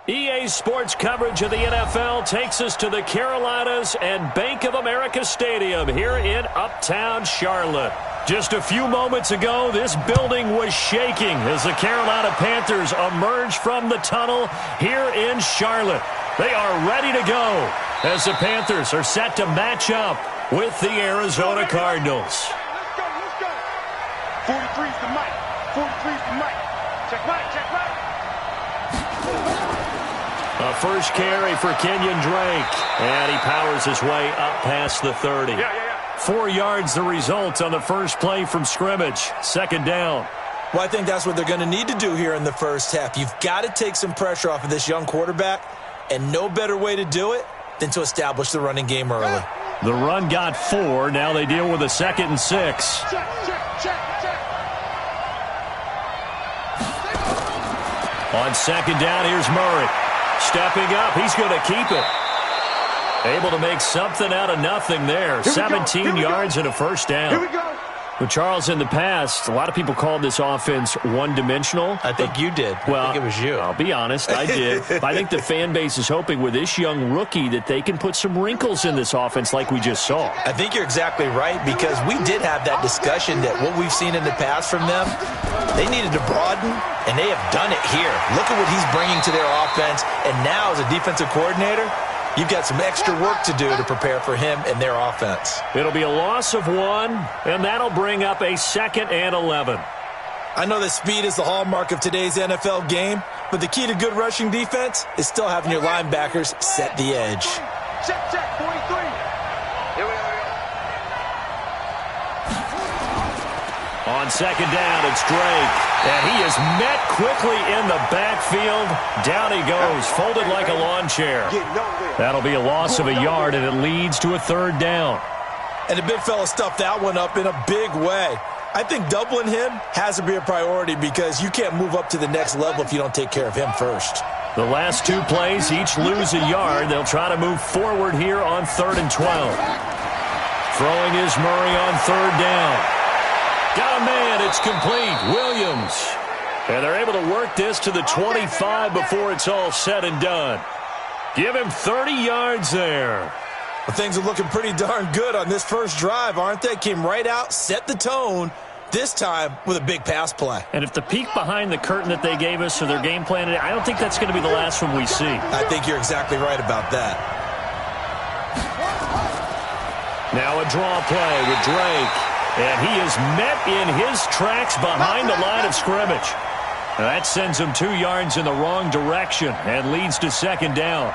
EA Sports coverage of the NFL takes us to the Carolinas and Bank of America Stadium here in Uptown Charlotte. Just a few moments ago, this building was shaking as the Carolina Panthers emerge from the tunnel here in Charlotte. They are ready to go as the Panthers are set to match up with the Arizona Cardinals. Let's go. 43's the mic. 43's the mic. Check mic. A first carry for Kenyon Drake, and he powers his way up past the 30. 4 yards the result on the first play from scrimmage. Second down. Well, I think that's what they're going to need to do here in the first half. You've got to take some pressure off of this young quarterback, and no better way to do it than to establish the running game early. The run got 4. Now they deal with a 2nd and 6. Check. On second down, here's Murray. Stepping up, he's going to keep it. Able to make something out of nothing there. 17 yards and a first down. Here we go. Well, Charles, in the past, a lot of people called this offense one-dimensional. I think you did. Well, I think it was you. I'll be honest, I did. But I think the fan base is hoping with this young rookie that they can put some wrinkles in this offense like we just saw. I think you're exactly right, because we did have that discussion that what we've seen in the past from them, they needed to broaden, and they have done it here. Look at what he's bringing to their offense, and now as a defensive coordinator, you've got some extra work to do to prepare for him and their offense. It'll be a loss of 1, and that'll bring up a 2nd and 11. I know that speed is the hallmark of today's NFL game, but the key to good rushing defense is still having your linebackers set the edge. Check. 43. Here we go. On second down, it's Drake. And he is met quickly in the backfield. Down he goes, folded like a lawn chair. That'll be a loss of a yard, and it leads to a 3rd down. And the big fella stuffed that one up in a big way. I think doubling him has to be a priority, because you can't move up to the next level if you don't take care of him first. The last 2 plays each lose a yard. They'll try to move forward here on 3rd and 12. Throwing is Murray on 3rd down. Got a man, it's complete. Williams. And they're able to work this to the 25 before it's all said and done. Give him 30 yards there. Well, things are looking pretty darn good on this first drive, aren't they? Came right out, set the tone, this time with a big pass play. And if the peek behind the curtain that they gave us or their game plan, I don't think that's going to be the last one we see. I think you're exactly right about that. Now a draw play with Drake. And he is met in his tracks behind the line of scrimmage. Now that sends him 2 yards in the wrong direction and leads to 2nd down.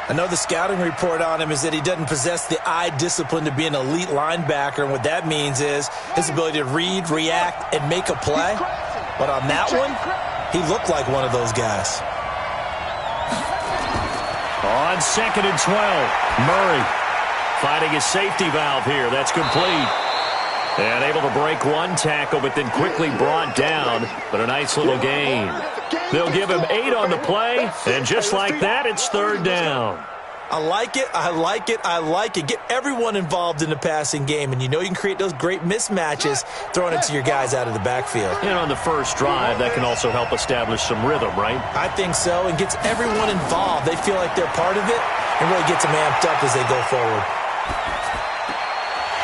I know the scouting report on him is that he doesn't possess the eye discipline to be an elite linebacker. And what that means is his ability to read, react, and make a play. But on that one, he looked like one of those guys. On 2nd and 12, Murray finding a safety valve here. That's complete. And able to break one tackle, but then quickly brought down. But a nice little gain. They'll give him 8 on the play, and just like that, it's 3rd down. I like it. Get everyone involved in the passing game, and you know you can create those great mismatches throwing it to your guys out of the backfield. And on the first drive, that can also help establish some rhythm, right? I think so, and gets everyone involved. They feel like they're part of it, and really gets them amped up as they go forward.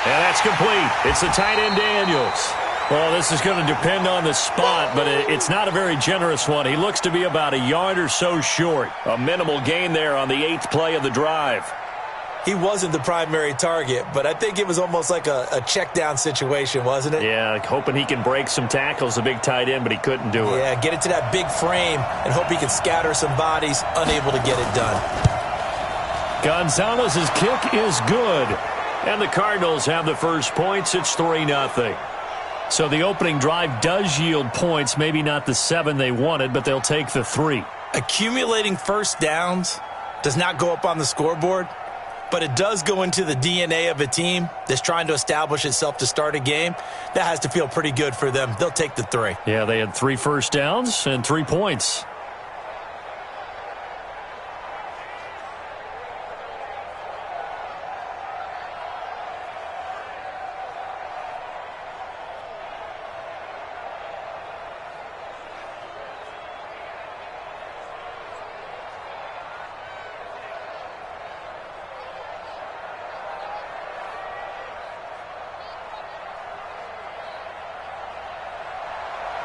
And that's complete. It's the tight end Daniels. Well, this is going to depend on the spot, but it's not a very generous one. He looks to be about a yard or so short. A minimal gain there on the 8th play of the drive. He wasn't the primary target, but I think it was almost like a check down situation, wasn't it? Yeah, hoping he can break some tackles, a big tight end, but he couldn't do it. Yeah, get it to that big frame and hope he can scatter some bodies, unable to get it done. Gonzalez's kick is good. And the Cardinals have the first points. It's 3-0. So the opening drive does yield points, maybe not the 7 they wanted, but they'll take the 3. Accumulating first downs does not go up on the scoreboard, but it does go into the DNA of a team that's trying to establish itself to start a game. That has to feel pretty good for them. They'll take the 3. Yeah, they had 3 first downs and 3 points.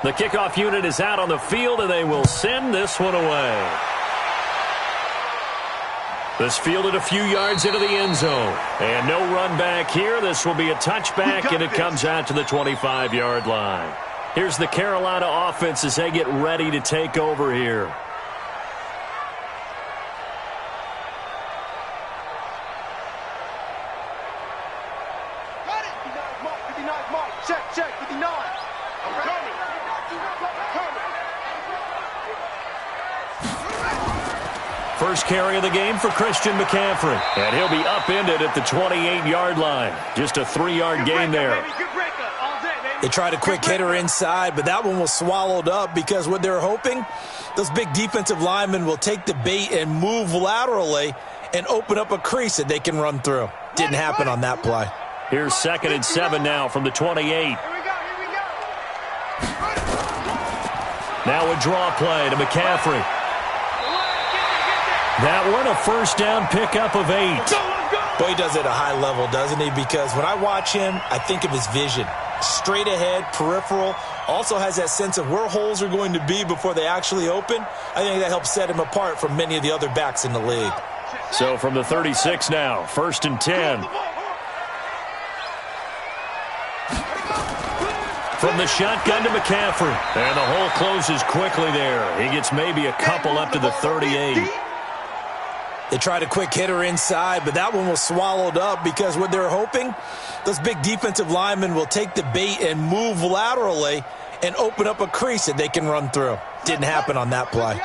The kickoff unit is out on the field, and they will send this one away. This fielded a few yards into the end zone. And no run back here. This will be a touchback, and it comes out to the 25-yard line. Here's the Carolina offense as they get ready to take over here. Got it. 59 mark. Check. 59. I'm coming. First carry of the game for Christian McCaffrey. And he'll be upended at the 28-yard line. Just a 3-yard gain there. They tried a quick hitter inside, but that one was swallowed up because what they're hoping, those big defensive linemen will take the bait and move laterally and open up a crease that they can run through. Didn't happen on that play. Here's 2nd and 7 now from the 28. Now a draw play to McCaffrey. That one a first down pickup of 8. Boy, he does it at a high level, doesn't he? Because when I watch him, I think of his vision. Straight ahead, peripheral, also has that sense of where holes are going to be before they actually open. I think that helps set him apart from many of the other backs in the league. So from the 36 now, 1st and 10. From the shotgun to McCaffrey. And the hole closes quickly there. He gets maybe a couple up to the 38. They tried a quick hitter inside, but that one was swallowed up because what they're hoping, those big defensive linemen will take the bait and move laterally and open up a crease that they can run through. Didn't happen on that play.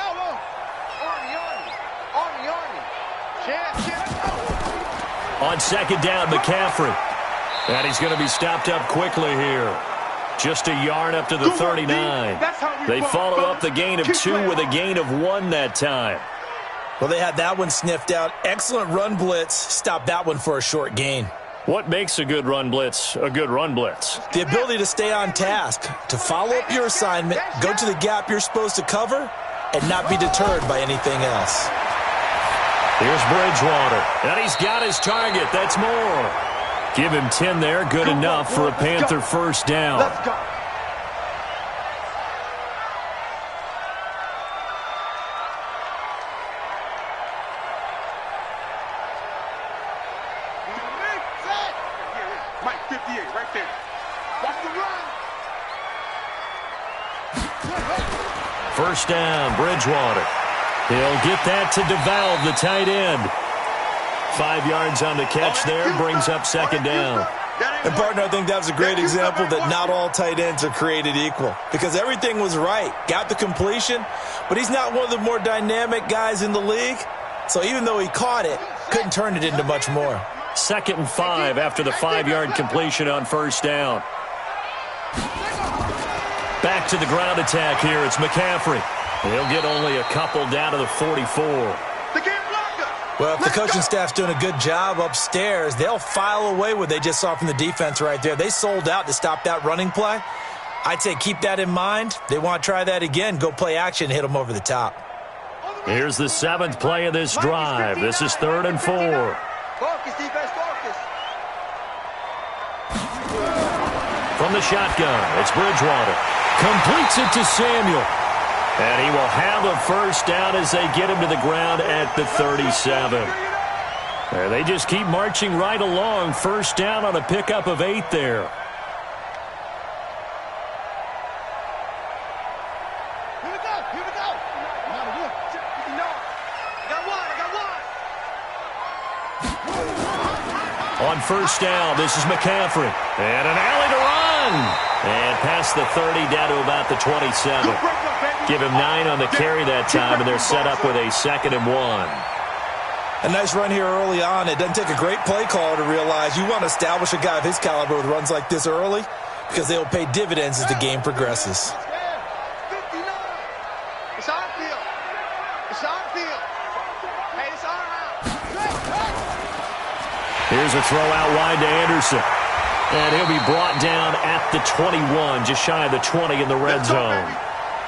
On 2nd down, McCaffrey. And he's going to be stopped up quickly here. Just a yard up to the 39. They follow up the gain of 2 with a gain of 1 that time. Well, they had that one sniffed out. Excellent run blitz. Stopped that one for a short gain. What makes a good run blitz a good run blitz? The ability to stay on task, to follow up your assignment, go to the gap you're supposed to cover, and not be deterred by anything else. Here's Bridgewater, and he's got his target. That's more. Give him 10 there. Good enough for a Panther first down. Let's go. Mike 58 right there. Watch the run. First down, Bridgewater. He'll get that to DeValve, the tight end. 5 yards on the catch there, brings up 2nd down. And, partner, I think that was a great example that not all tight ends are created equal. Because everything was right. Got the completion, but he's not one of the more dynamic guys in the league. So even though he caught it, couldn't turn it into much more. 2nd and 5 after the 5-yard completion on first down. Back to the ground attack here. It's McCaffrey. He'll get only a couple down to the 44. Well, if the coaching staff's doing a good job upstairs, they'll file away what they just saw from the defense right there. They sold out to stop that running play. I'd say keep that in mind. They want to try that again. Go play action, hit them over the top. Here's the 7th play of this drive. This is 3rd and 4. Focus, defense, focus. From the shotgun, it's Bridgewater. Completes it to Samuel. And he will have a first down as they get him to the ground at the 37. And they just keep marching right along. First down on a pickup of 8 there. Here we go. On first down, this is McCaffrey. And an alley to run. And past the 30 down to about the 27. Give him 9 on the carry that time, and they're set up with a 2nd and 1. A nice run here early on. It doesn't take a great play caller to realize you want to establish a guy of his caliber with runs like this early because they'll pay dividends as the game progresses. It's our field. It's our field. Hey, it's our house. Here's a throw out wide to Anderson. And he'll be brought down at the 21, just shy of the 20 in the red zone.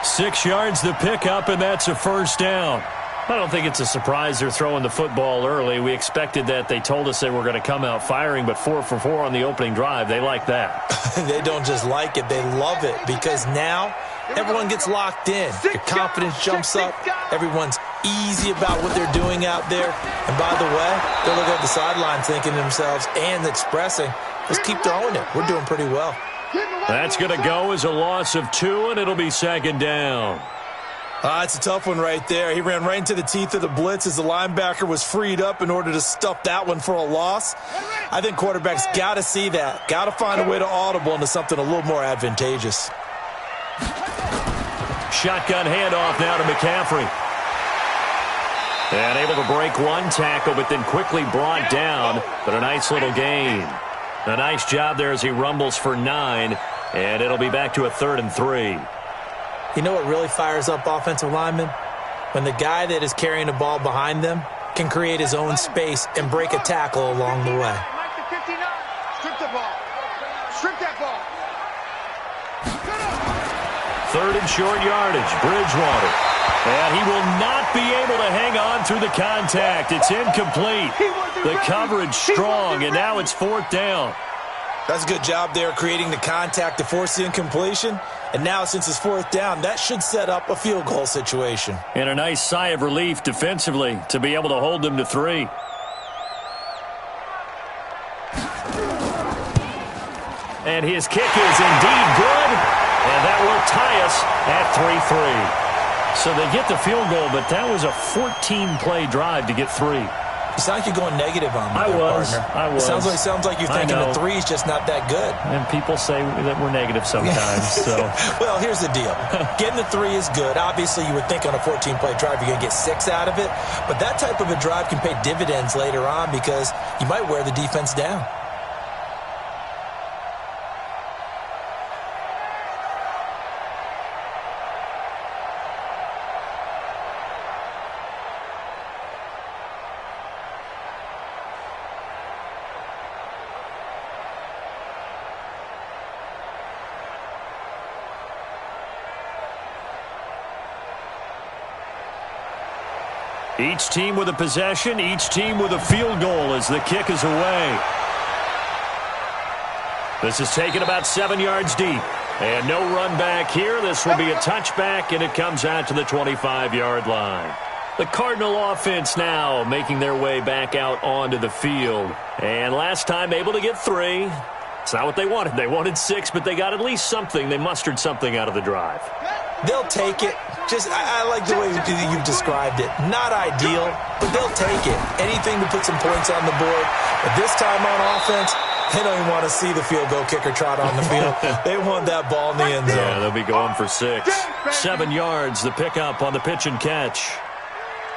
6 yards the pickup, and that's a first down. I don't think it's a surprise they're throwing the football early. We expected that. They told us they were going to come out firing, but 4 for 4 on the opening drive. They like that. They don't just like it. They love it because now everyone gets locked in. Your confidence jumps up. Everyone's easy about what they're doing out there. And by the way, they're looking at the sideline thinking to themselves and expressing, let's keep throwing it. We're doing pretty well. That's going to go as a loss of 2, and it'll be second down. It's a tough one right there. He ran right into the teeth of the blitz as the linebacker was freed up in order to stuff that one for a loss. I think quarterbacks got to see that. Got to find a way to audible into something a little more advantageous. Shotgun handoff now to McCaffrey. And able to break one tackle, but then quickly brought down. But a nice little gain. A nice job there as he rumbles for 9. And it'll be back to a 3rd and 3. You know what really fires up offensive linemen? When the guy that is carrying the ball behind them can create his own space and break a tackle along the way. Strip the ball. Strip that ball. 3rd and short yardage. Bridgewater. And he will not be able to hang on through the contact. It's incomplete. The coverage strong, and now it's 4th down. That's a good job there creating the contact to force the incompletion. And now since it's 4th down, that should set up a field goal situation. And a nice sigh of relief defensively to be able to hold them to 3. And his kick is indeed good. And that will tie us at 3-3. So they get the field goal, but that was a 14-play drive to get 3. You sound like you're going negative on me, I was. It sounds like you're thinking the 3 is just not that good. And people say that we're negative sometimes. So, well, here's the deal. Getting the 3 is good. Obviously, you would think on a 14-play drive you're going to get 6 out of it. But that type of a drive can pay dividends later on because you might wear the defense down. Each team with a possession, each team with a field goal as the kick is away. This is taken about 7 yards deep. And no run back here. This will be a touchback, and it comes out to the 25-yard line. The Cardinal offense now making their way back out onto the field. And last time able to get 3. It's not what they wanted. They wanted 6, but they got at least something. They mustered something out of the drive. They'll take it. I like the way you've described it. Not ideal, but they'll take it. Anything to put some points on the board. But this time on offense, they don't even want to see the field goal kicker trot on the field. They want that ball in the end zone. Yeah, they'll be going for 6. 7 yards, the pickup on the pitch and catch.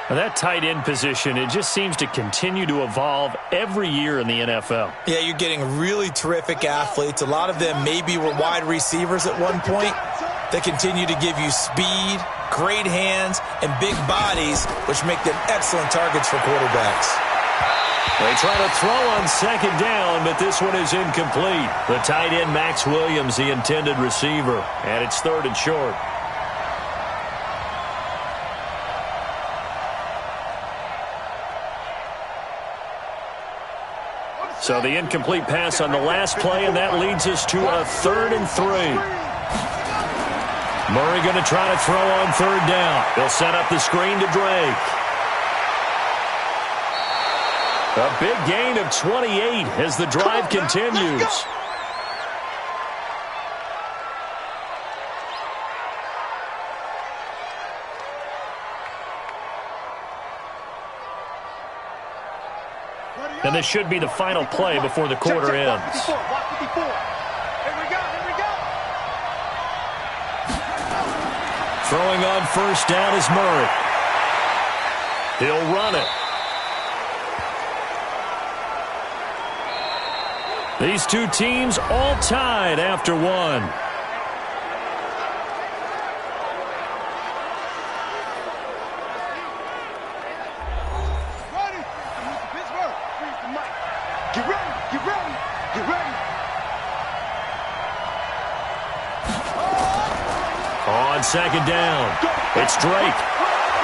Now that tight end position, it just seems to continue to evolve every year in the NFL. Yeah, you're getting really terrific athletes. A lot of them maybe were wide receivers at one point. They continue to give you speed, great hands, and big bodies, which make them excellent targets for quarterbacks. They try to throw on 2nd down, but this one is incomplete. The tight end, Max Williams, the intended receiver, and it's 3rd and short. So the incomplete pass on the last play, and that leads us to a 3rd and 3. Murray going to try to throw on 3rd down. They'll set up the screen to Drake. A big gain of 28 as the drive continues. And this should be the final play before the quarter ends. Throwing on 1st down is Murray. He'll run it. These two teams all tied after 1. Get ready, get ready, get ready. On 2nd down, it's Drake.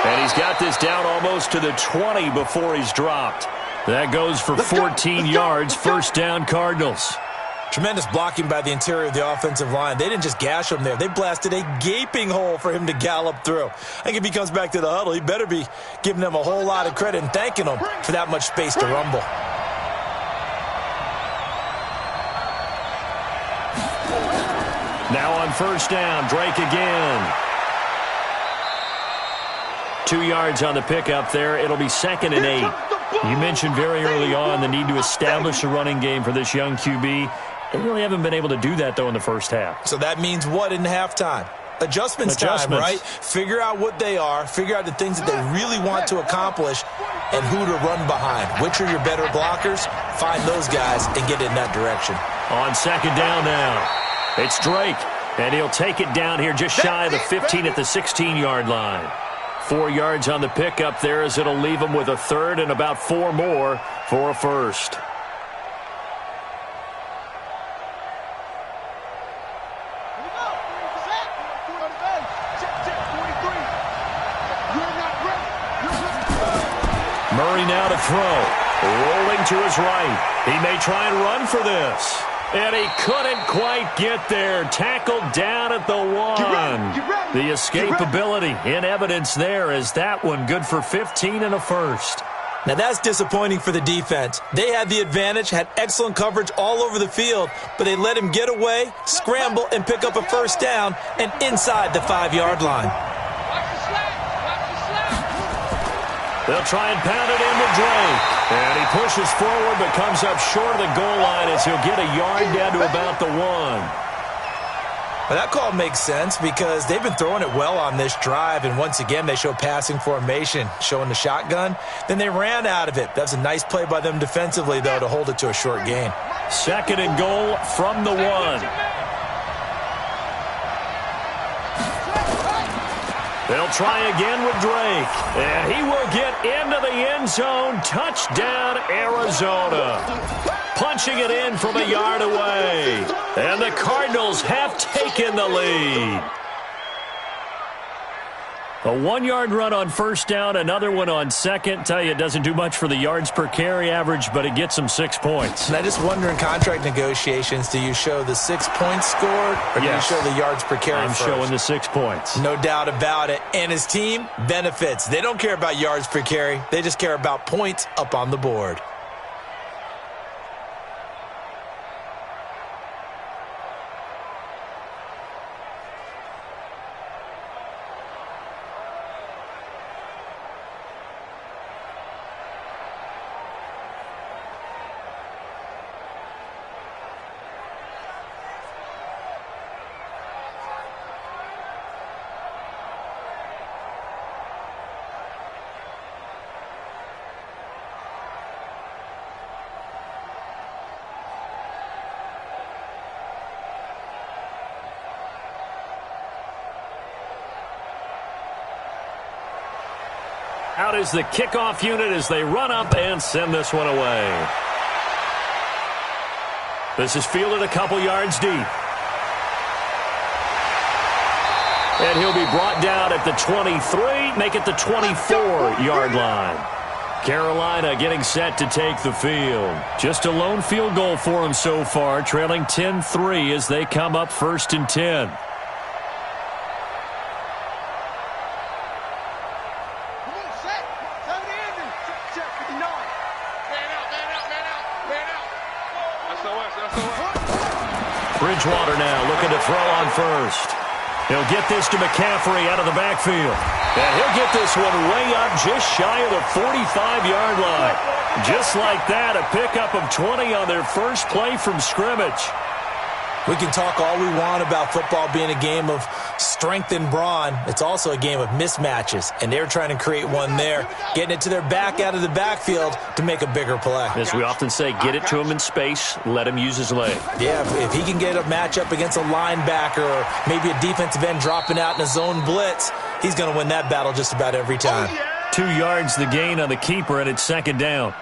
And he's got this down almost to the 20 before he's dropped. That goes for 14 yards, 1st down Cardinals. Tremendous blocking by the interior of the offensive line. They didn't just gash him there. They blasted a gaping hole for him to gallop through. I think if he comes back to the huddle, he better be giving them a whole lot of credit and thanking them for that much space to rumble. Now on first down, Drake again. 2 yards on the pickup there. It'll be 2nd and 8. You mentioned very early on the need to establish a running game for this young QB. They really haven't been able to do that, though, in the first half. So that means what in halftime? Adjustments time, right? Figure out what they are, figure out the things that they really want to accomplish, and who to run behind. Which are your better blockers? Find those guys and get in that direction. On 2nd down now, it's Drake, and he'll take it down here just shy of the 15 at the 16-yard line. 4 yards on the pickup there as it'll leave him with a 3rd and about 4 more for a first. Murray now to throw. Rolling to his right. He may try and run for this. And he couldn't quite get there. Tackled down at the 1. The escapability in evidence there as that one good for 15 and a first. Now that's disappointing for the defense. They had the advantage, had excellent coverage all over the field, but they let him get away, scramble, and pick up a first down and inside the 5-yard line. They'll try and pound it in with Drake. And he pushes forward but comes up short of the goal line as he'll get a yard down to about the 1. Well, that call makes sense because they've been throwing it well on this drive, and once again they show passing formation, showing the shotgun. Then they ran out of it. That's a nice play by them defensively, though, to hold it to a short gain. 2nd and goal from the 1. They'll try again with Drake, and he will get into the end zone. Touchdown, Arizona. Punching it in from a yard away, and the Cardinals have taken the lead. A 1-yard run on first down, another one on second. Tell you, it doesn't do much for the yards per carry average, but it gets them 6 points. And I just wonder in contract negotiations, do you show the 6 points scored, or do you show the yards per carry first? I'm showing the 6 points. No doubt about it. And his team benefits. They don't care about yards per carry. They just care about points up on the board. Out is the kickoff unit as they run up and send this one away. This is fielded a couple yards deep. And he'll be brought down at the 23, make it the 24-yard line. Carolina getting set to take the field. Just a lone field goal for them so far, trailing 10-3 as they come up 1st and 10. Bridgewater now looking to throw on first. He'll get this to McCaffrey out of the backfield. And he'll get this one way up just shy of the 45-yard line. Just like that, a pickup of 20 on their first play from scrimmage. We can talk all we want about football being a game of strength and brawn. It's also a game of mismatches, and they're trying to create one there, getting it to their back out of the backfield to make a bigger play. As we often say, get it to him in space, let him use his leg. Yeah, if he can get a matchup against a linebacker or maybe a defensive end dropping out in a zone blitz, he's going to win that battle just about every time. 2 yards the gain on the keeper, and it's 2nd down.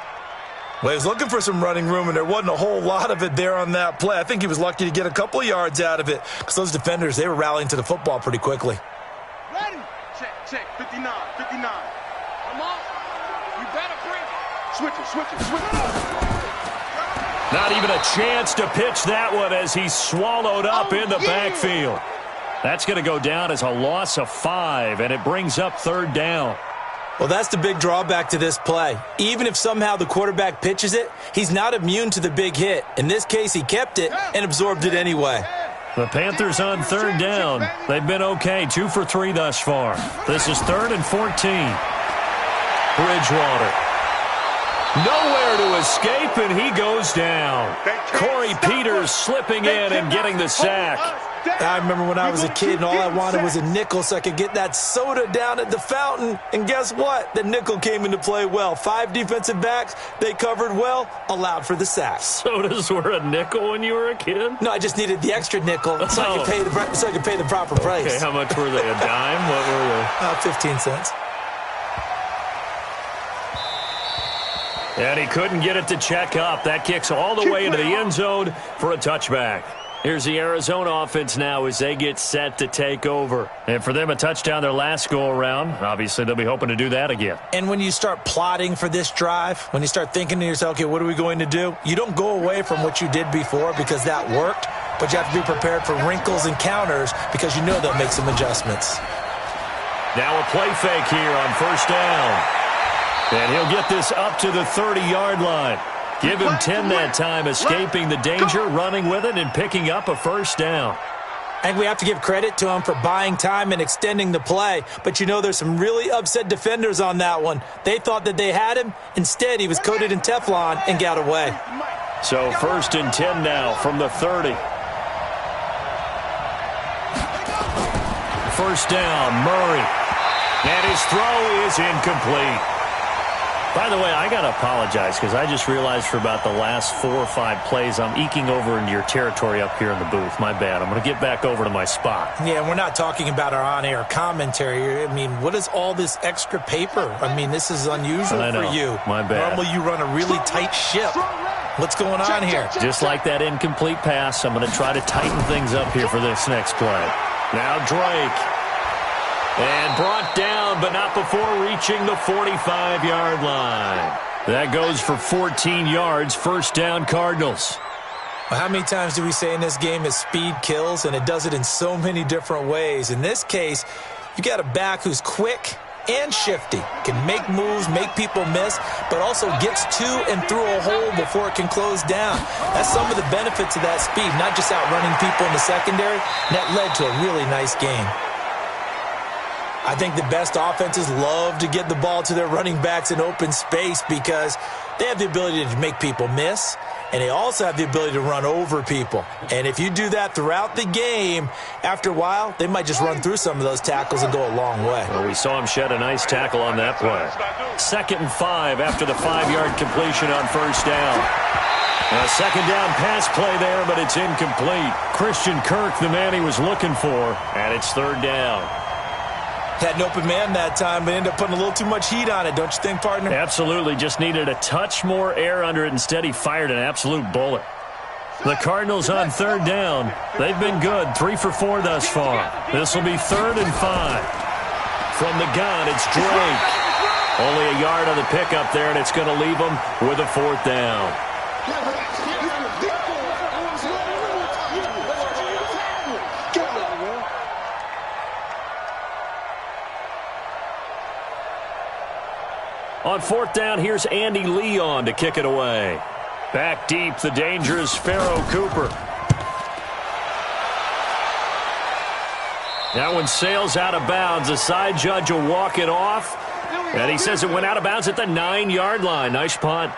Well, he was looking for some running room, and there wasn't a whole lot of it there on that play. I think he was lucky to get a couple of yards out of it because those defenders, they were rallying to the football pretty quickly. Ready? Check. 59. Come on. You better bring it. Switch it. Not even a chance to pitch that one as he's swallowed up in the backfield. That's going to go down as a loss of 5, and it brings up 3rd down. Well, that's the big drawback to this play. Even if somehow the quarterback pitches it, he's not immune to the big hit. In this case, he kept it and absorbed it anyway. The Panthers on 3rd down. They've been okay, 2 for 3 thus far. This is 3rd and 14. Bridgewater. Nowhere to escape, and he goes down. Corey Peters slipping in and getting the sack. I remember when I was a kid and all I wanted was a nickel so I could get that soda down at the fountain. And guess what? The nickel came into play well. 5 defensive backs, they covered well, allowed for the sack. Sodas were a nickel when you were a kid? No, I just needed the extra nickel so I could pay the proper price. Okay, how much were they? A dime? What were they? 15 cents. And he couldn't get it to check up. That kicks all the way into the end zone for a touchback. Here's the Arizona offense now as they get set to take over. And for them, a touchdown their last go-around. Obviously, they'll be hoping to do that again. And when you start plotting for this drive, when you start thinking to yourself, okay, what are we going to do? You don't go away from what you did before because that worked, but you have to be prepared for wrinkles and counters because you know they'll make some adjustments. Now a play fake here on 1st down. And he'll get this up to the 30-yard line. Give him 10 that time, escaping the danger, running with it, and picking up a 1st down. I think we have to give credit to him for buying time and extending the play. But, you know, there's some really upset defenders on that one. They thought that they had him. Instead, he was coated in Teflon and got away. So 1st and 10 now from the 30. 1st down, Murray. And his throw is incomplete. By the way, I got to apologize because I just realized for about the last 4 or 5 plays I'm eking over into your territory up here in the booth. My bad. I'm going to get back over to my spot. Yeah, we're not talking about our on-air commentary. I mean, what is all this extra paper? I mean, this is unusual for you. My bad. Normally you run a really tight ship. What's going on here? Just like that incomplete pass, I'm going to try to tighten things up here for this next play. Now Drake. And brought down, but not before reaching the 45-yard line. That goes for 14 yards, 1st down Cardinals. Well, how many times do we say in this game that speed kills, and it does it in so many different ways? In this case, you got a back who's quick and shifty, can make moves, make people miss, but also gets to and through a hole before it can close down. That's some of the benefits of that speed, not just outrunning people in the secondary. And that led to a really nice game. I think the best offenses love to get the ball to their running backs in open space because they have the ability to make people miss, and they also have the ability to run over people. And if you do that throughout the game, after a while, they might just run through some of those tackles and go a long way. Well, we saw him shed a nice tackle on that play. 2nd and 5 after the 5-yard completion on 1st down. A 2nd down pass play there, but it's incomplete. Christian Kirk, the man he was looking for, and it's 3rd down. Had an open man that time, but ended up putting a little too much heat on it, don't you think, partner? Absolutely. Just needed a touch more air under it. Instead, he fired an absolute bullet. The Cardinals on 3rd down. They've been good. 3 for 4 thus far. This will be 3rd and 5. From the gun, it's Drake. Only a yard on the pickup there, and it's going to leave him with a 4th down. On 4th down, here's Andy Leon to kick it away. Back deep, the dangerous Pharaoh Cooper. That one sails out of bounds. The side judge will walk it off. And he says it went out of bounds at the 9-yard line. Nice punt.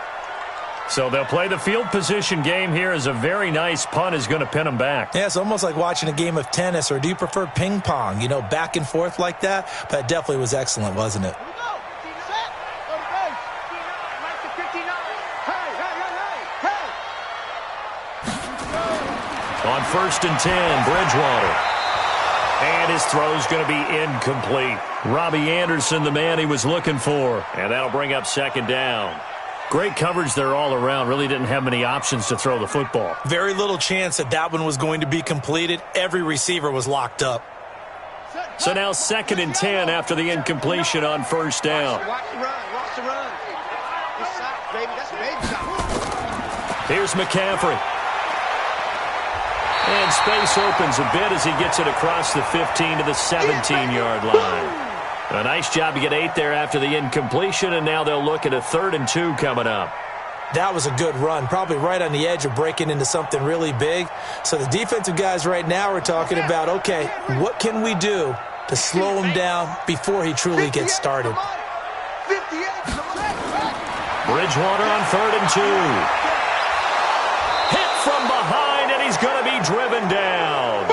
So they'll play the field position game here as a very nice punt is going to pin them back. Yeah, it's almost like watching a game of tennis, or do you prefer ping pong? You know, back and forth like that? But it definitely was excellent, wasn't it? On 1st and 10, Bridgewater. And his throw's going to be incomplete. Robbie Anderson, the man he was looking for. And that'll bring up 2nd down. Great coverage there all around. Really didn't have many options to throw the football. Very little chance that that one was going to be completed. Every receiver was locked up. So now 2nd and 10 after the incompletion on 1st down. Watch the run. Watch the run. This side, baby. That's baby side. Here's McCaffrey. And space opens a bit as he gets it across the 15 to the 17-yard line. A nice job to get 8 there after the incompletion, and now they'll look at a 3rd and 2 coming up. That was a good run, probably right on the edge of breaking into something really big. So the defensive guys right now are talking about, okay, what can we do to slow him down before he truly gets started? Bridgewater on 3rd and 2. Hit from behind, and he's going to be driven down.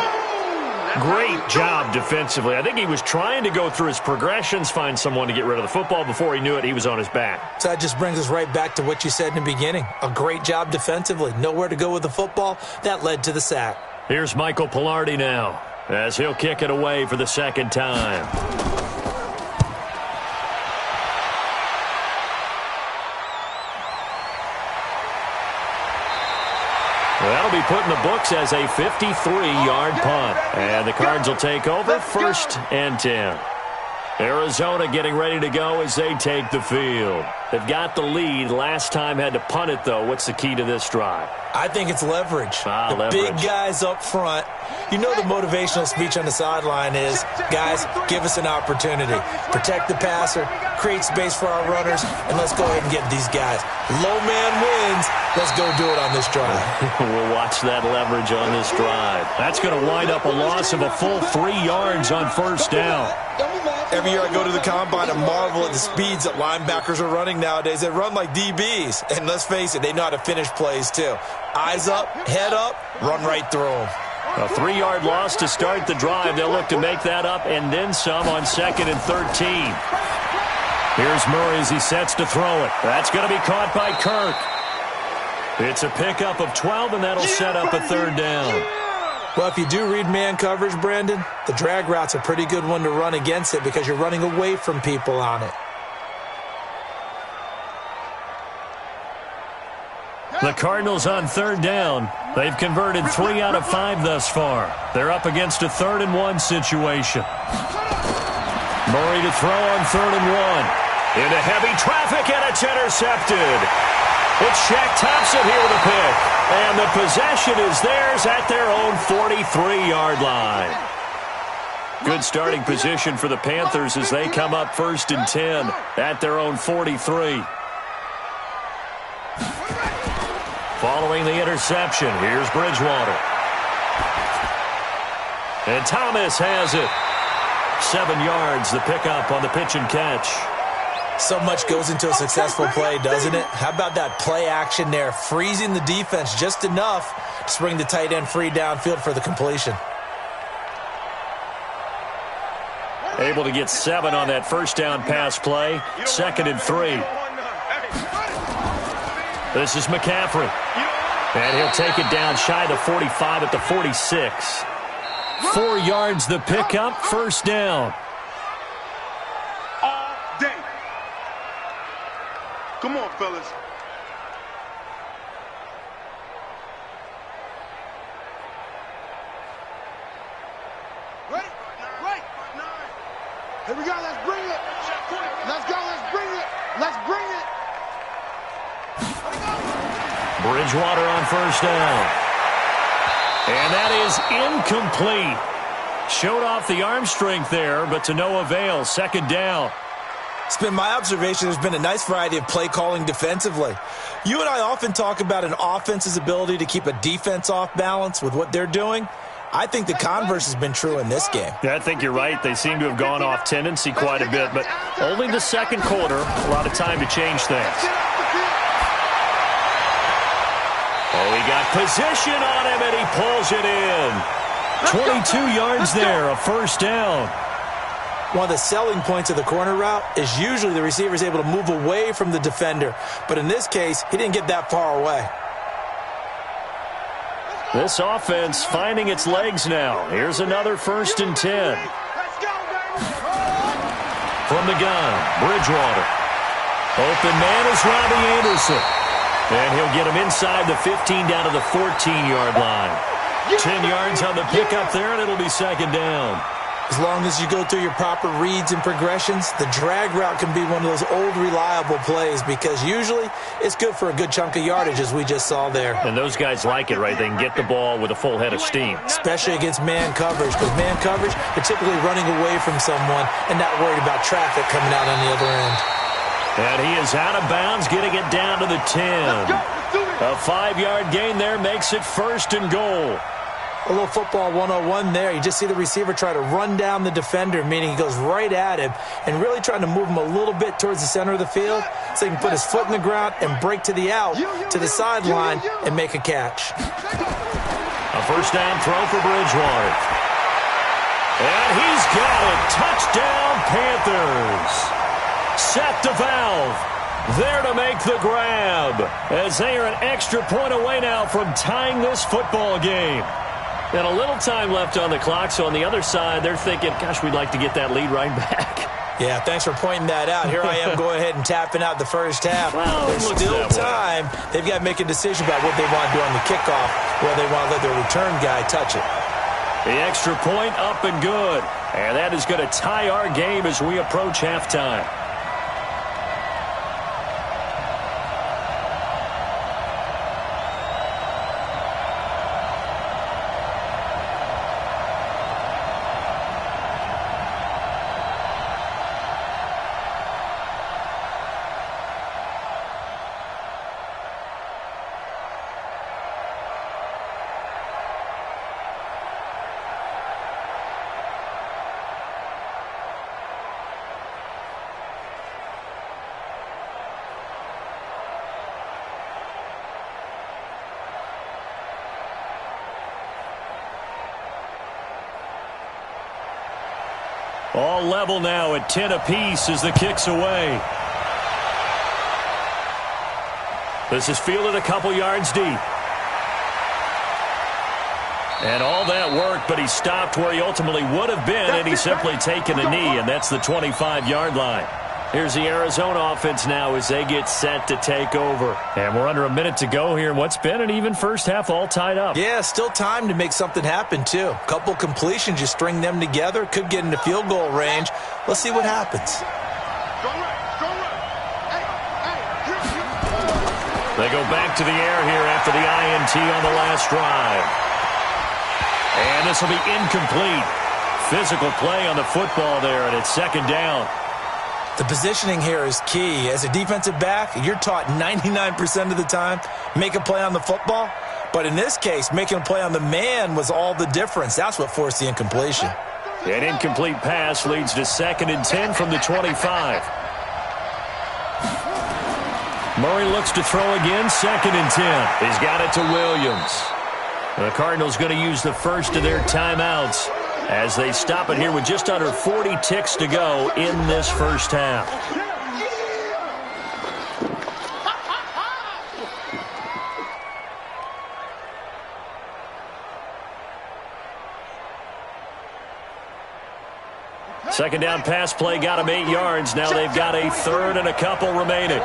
Great job defensively. I think he was trying to go through his progressions, find someone to get rid of the football. Before he knew it, he was on his back. So that just brings us right back to what you said in the beginning. A great job defensively. Nowhere to go with the football. That led to the sack. Here's Michael Pilardi now, as he'll kick it away for the 2nd time. That'll be put in the books as a 53-yard punt. And the Cards will take over 1st and 10. Arizona getting ready to go as they take the field. They've got the lead. Last time had to punt it, though. What's the key to this drive? I think it's leverage. Leverage. Big guys up front. You know the motivational speech on the sideline is, guys, give us an opportunity. Protect the passer, create space for our runners, and let's go ahead and get these guys. Low man wins. Let's go do it on this drive. We'll watch that leverage on this drive. That's going to wind up a loss of a full 3 yards on 1st down. Every year I go to the combine and marvel at the speeds that linebackers are running nowadays. They run like DBs. And let's face it, they know how to finish plays too. Eyes up, head up, run right through them. A 3-yard loss to start the drive. They'll look to make that up and then some on 2nd and 13. Here's Murray as he sets to throw it. That's going to be caught by Kirk. It's a pickup of 12, and that'll set up a 3rd down. Well, if you do read man coverage, Brandon, the drag route's a pretty good one to run against it because you're running away from people on it. The Cardinals on 3rd down. They've converted 3 out of 5 thus far. They're up against a 3rd and 1 situation. Murray to throw on 3rd and 1. Into heavy traffic, and it's intercepted. It's Shaq Thompson here with a pick. And the possession is theirs at their own 43-yard line. Good starting position for the Panthers as they come up 1st and 10 at their own 43. Following the interception, here's Bridgewater. And Thomas has it. 7 yards, the pickup on the pitch and catch. So much goes into a successful play, doesn't it? How about that play action there, freezing the defense just enough to bring the tight end free downfield for the completion. Able to get 7 on that 1st down pass play. 2nd and 3. This is McCaffrey. And he'll take it down shy of the 45 at the 46. 4 yards the pickup, 1st down. All day. Come on, fellas. Ready? Right. Here we go. Let's bring it. Let's go. Let's bring it. Let's bring it. Bridgewater on 1st down. And that is incomplete. Showed off the arm strength there, but to no avail. 2nd down. It's been my observation there's been a nice variety of play calling defensively. You and I often talk about an offense's ability to keep a defense off balance with what they're doing. I think the converse has been true in this game. Yeah, I think you're right. They seem to have gone off tendency quite a bit, but only the 2nd quarter. A lot of time to change things. Oh, he got position on him, and he pulls it in. 22 yards there, a 1st down. One of the selling points of the corner route is usually the receiver is able to move away from the defender. But in this case, he didn't get that far away. This offense finding its legs now. Here's another 1st and 10. From the gun, Bridgewater. Open man is Robbie Anderson. And he'll get him inside the 15 down to the 14-yard line. 10 yards on the pickup there, and it'll be 2nd down. As long as you go through your proper reads and progressions, the drag route can be one of those old reliable plays because usually it's good for a good chunk of yardage, as we just saw there. And those guys like it, right? They can get the ball with a full head of steam. Especially against man coverage, because man coverage, they're typically running away from someone and not worried about traffic coming out on the other end. And he is out of bounds, getting it down to the 10. A 5-yard gain there makes it 1st and goal. A little football 101 there. You just see the receiver try to run down the defender, meaning he goes right at him and really trying to move him a little bit towards the center of the field so he can put his foot in the ground and break to the out, to the sideline, and make a catch. A 1st down throw for Bridgewater. And he's got it. Touchdown, Panthers. Set the valve. There to make the grab, as they are an extra point away now from tying this football game. And a little time left on the clock, so on the other side, they're thinking, gosh, we'd like to get that lead right back. Yeah, thanks for pointing that out. Here I am going ahead and tapping out the first half. Well, there's still time. They've got to make a decision about what they want to do on the kickoff, whether they want to let their return guy touch it. The extra point up and good. And that is going to tie our game as we approach halftime. All level now at 10 apiece as the kick's away. This is fielded a couple yards deep. And all that work, but he stopped where he ultimately would have been, and he's simply taken a knee, and that's the 25-yard line. Here's the Arizona offense now as they get set to take over. And we're under a minute to go here in what's been an even first half, all tied up. Yeah, still time to make something happen, too. A couple completions, you string them together, could get into field goal range. Let's see what happens. They go back to the air here after the INT on the last drive. And this will be incomplete. Physical play on the football there, and it's 2nd down. The positioning here is key. As a defensive back, you're taught 99% of the time, make a play on the football. But in this case, making a play on the man was all the difference. That's what forced the incompletion. An incomplete pass leads to 2nd and 10 from the 25. Murray looks to throw again, 2nd and 10. He's got it to Williams. The Cardinals going to use the first of their timeouts as they stop it here with just under 40 ticks to go in this first half. Second down pass play got him 8 yards. Now they've got a 3rd and a couple remaining.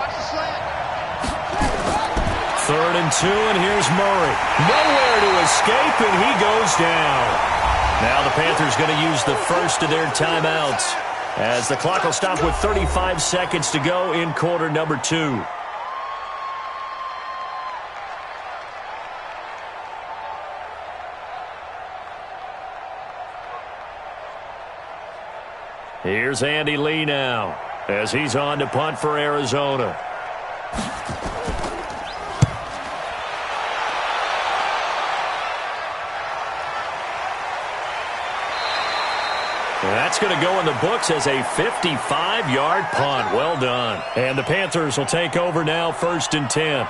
3rd and 2, and here's Murray. Nowhere to escape, and he goes down. Now the Panthers going to use the first of their timeouts as the clock will stop with 35 seconds to go in quarter number 2. Here's Andy Lee now as he's on to punt for Arizona. That's going to go in the books as a 55-yard punt. Well done. And the Panthers will take over now, 1st and 10.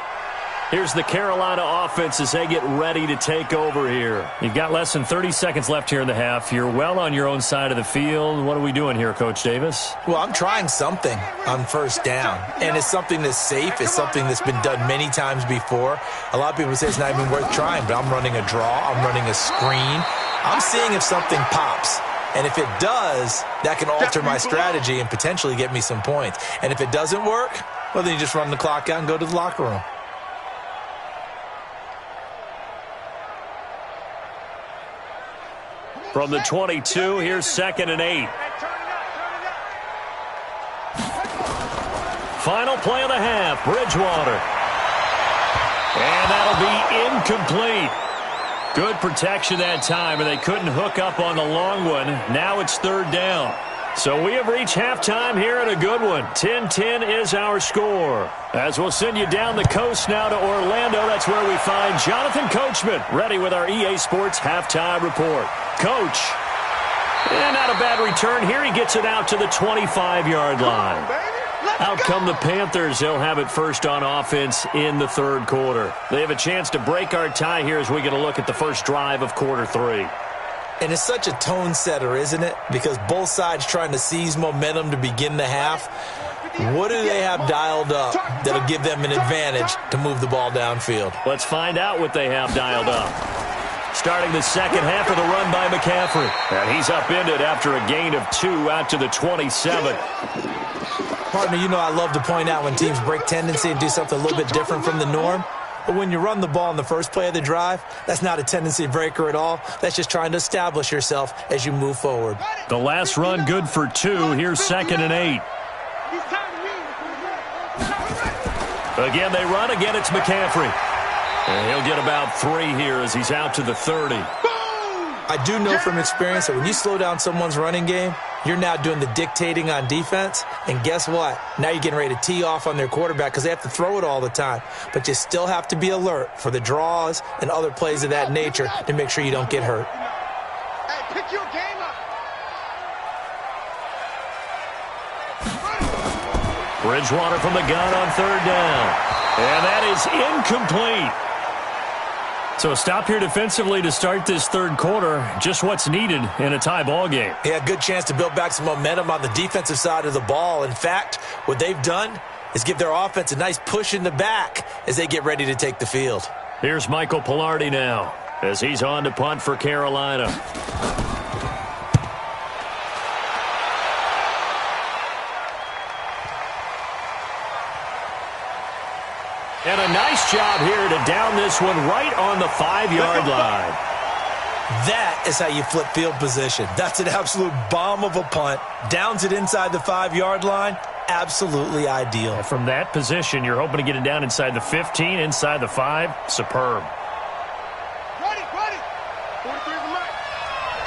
Here's the Carolina offense as they get ready to take over here. You've got less than 30 seconds left here in the half. You're well on your own side of the field. What are we doing here, Coach Davis? Well, I'm trying something on 1st down, and it's something that's safe. It's something that's been done many times before. A lot of people say it's not even worth trying, but I'm running a draw. I'm running a screen. I'm seeing if something pops. And if it does, that can alter my strategy and potentially get me some points. And if it doesn't work, well, then you just run the clock out and go to the locker room. From the 22, here's 2nd and 8. Final play of the half, Bridgewater. And that'll be incomplete. Good protection that time, and they couldn't hook up on the long one. Now it's 3rd down. So we have reached halftime here at a good one. 10-10 is our score. As we'll send you down the coast now to Orlando, that's where we find Jonathan Coachman, ready with our EA Sports halftime report. Coach, and not a bad return here. He gets it out to the 25-yard line. Out come the Panthers. They'll have it first on offense in the 3rd quarter. They have a chance to break our tie here as we get a look at the first drive of quarter 3. And it's such a tone setter, isn't it? Because both sides trying to seize momentum to begin the half. What do they have dialed up that'll give them an advantage to move the ball downfield? Let's find out what they have dialed up. Starting the second half of the run by McCaffrey. And he's upended after a gain of 2 out to the 27. Partner, you know I love to point out when teams break tendency and do something a little bit different from the norm. But when you run the ball in the first play of the drive, that's not a tendency breaker at all. That's just trying to establish yourself as you move forward. The last run good for 2. Here's 2nd and 8. Again, they run. Again, it's McCaffrey. And he'll get about 3 here as he's out to the 30. I do know from experience that when you slow down someone's running game, you're now doing the dictating on defense. And guess what? Now you're getting ready to tee off on their quarterback because they have to throw it all the time. But you still have to be alert for the draws and other plays of that nature to make sure you don't get hurt. Hey, pick your game up. Bridgewater from the gun on 3rd down. And that is incomplete. So a stop here defensively to start this 3rd quarter. Just what's needed in a tie ball game. Yeah, good chance to build back some momentum on the defensive side of the ball. In fact, what they've done is give their offense a nice push in the back as they get ready to take the field. Here's Michael Pilardi now as he's on to punt for Carolina. And a nice job here to down this one right on the 5-yard line. That is how you flip field position. That's an absolute bomb of a punt. Downs it inside the 5-yard line. Absolutely ideal. And from that position, you're hoping to get it down inside the 15, inside the 5. Superb. Ready. 43 from Mike.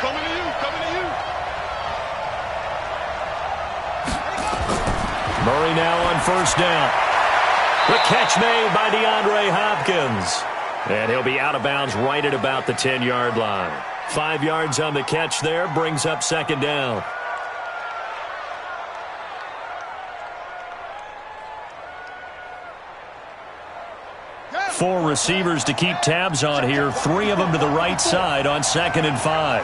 Coming to you. Murray now on 1st down. The catch made by DeAndre Hopkins. And he'll be out of bounds right at about the 10-yard line. 5 yards on the catch there, brings up 2nd down. Four receivers to keep tabs on here. 3 of them to the right side on 2nd and 5.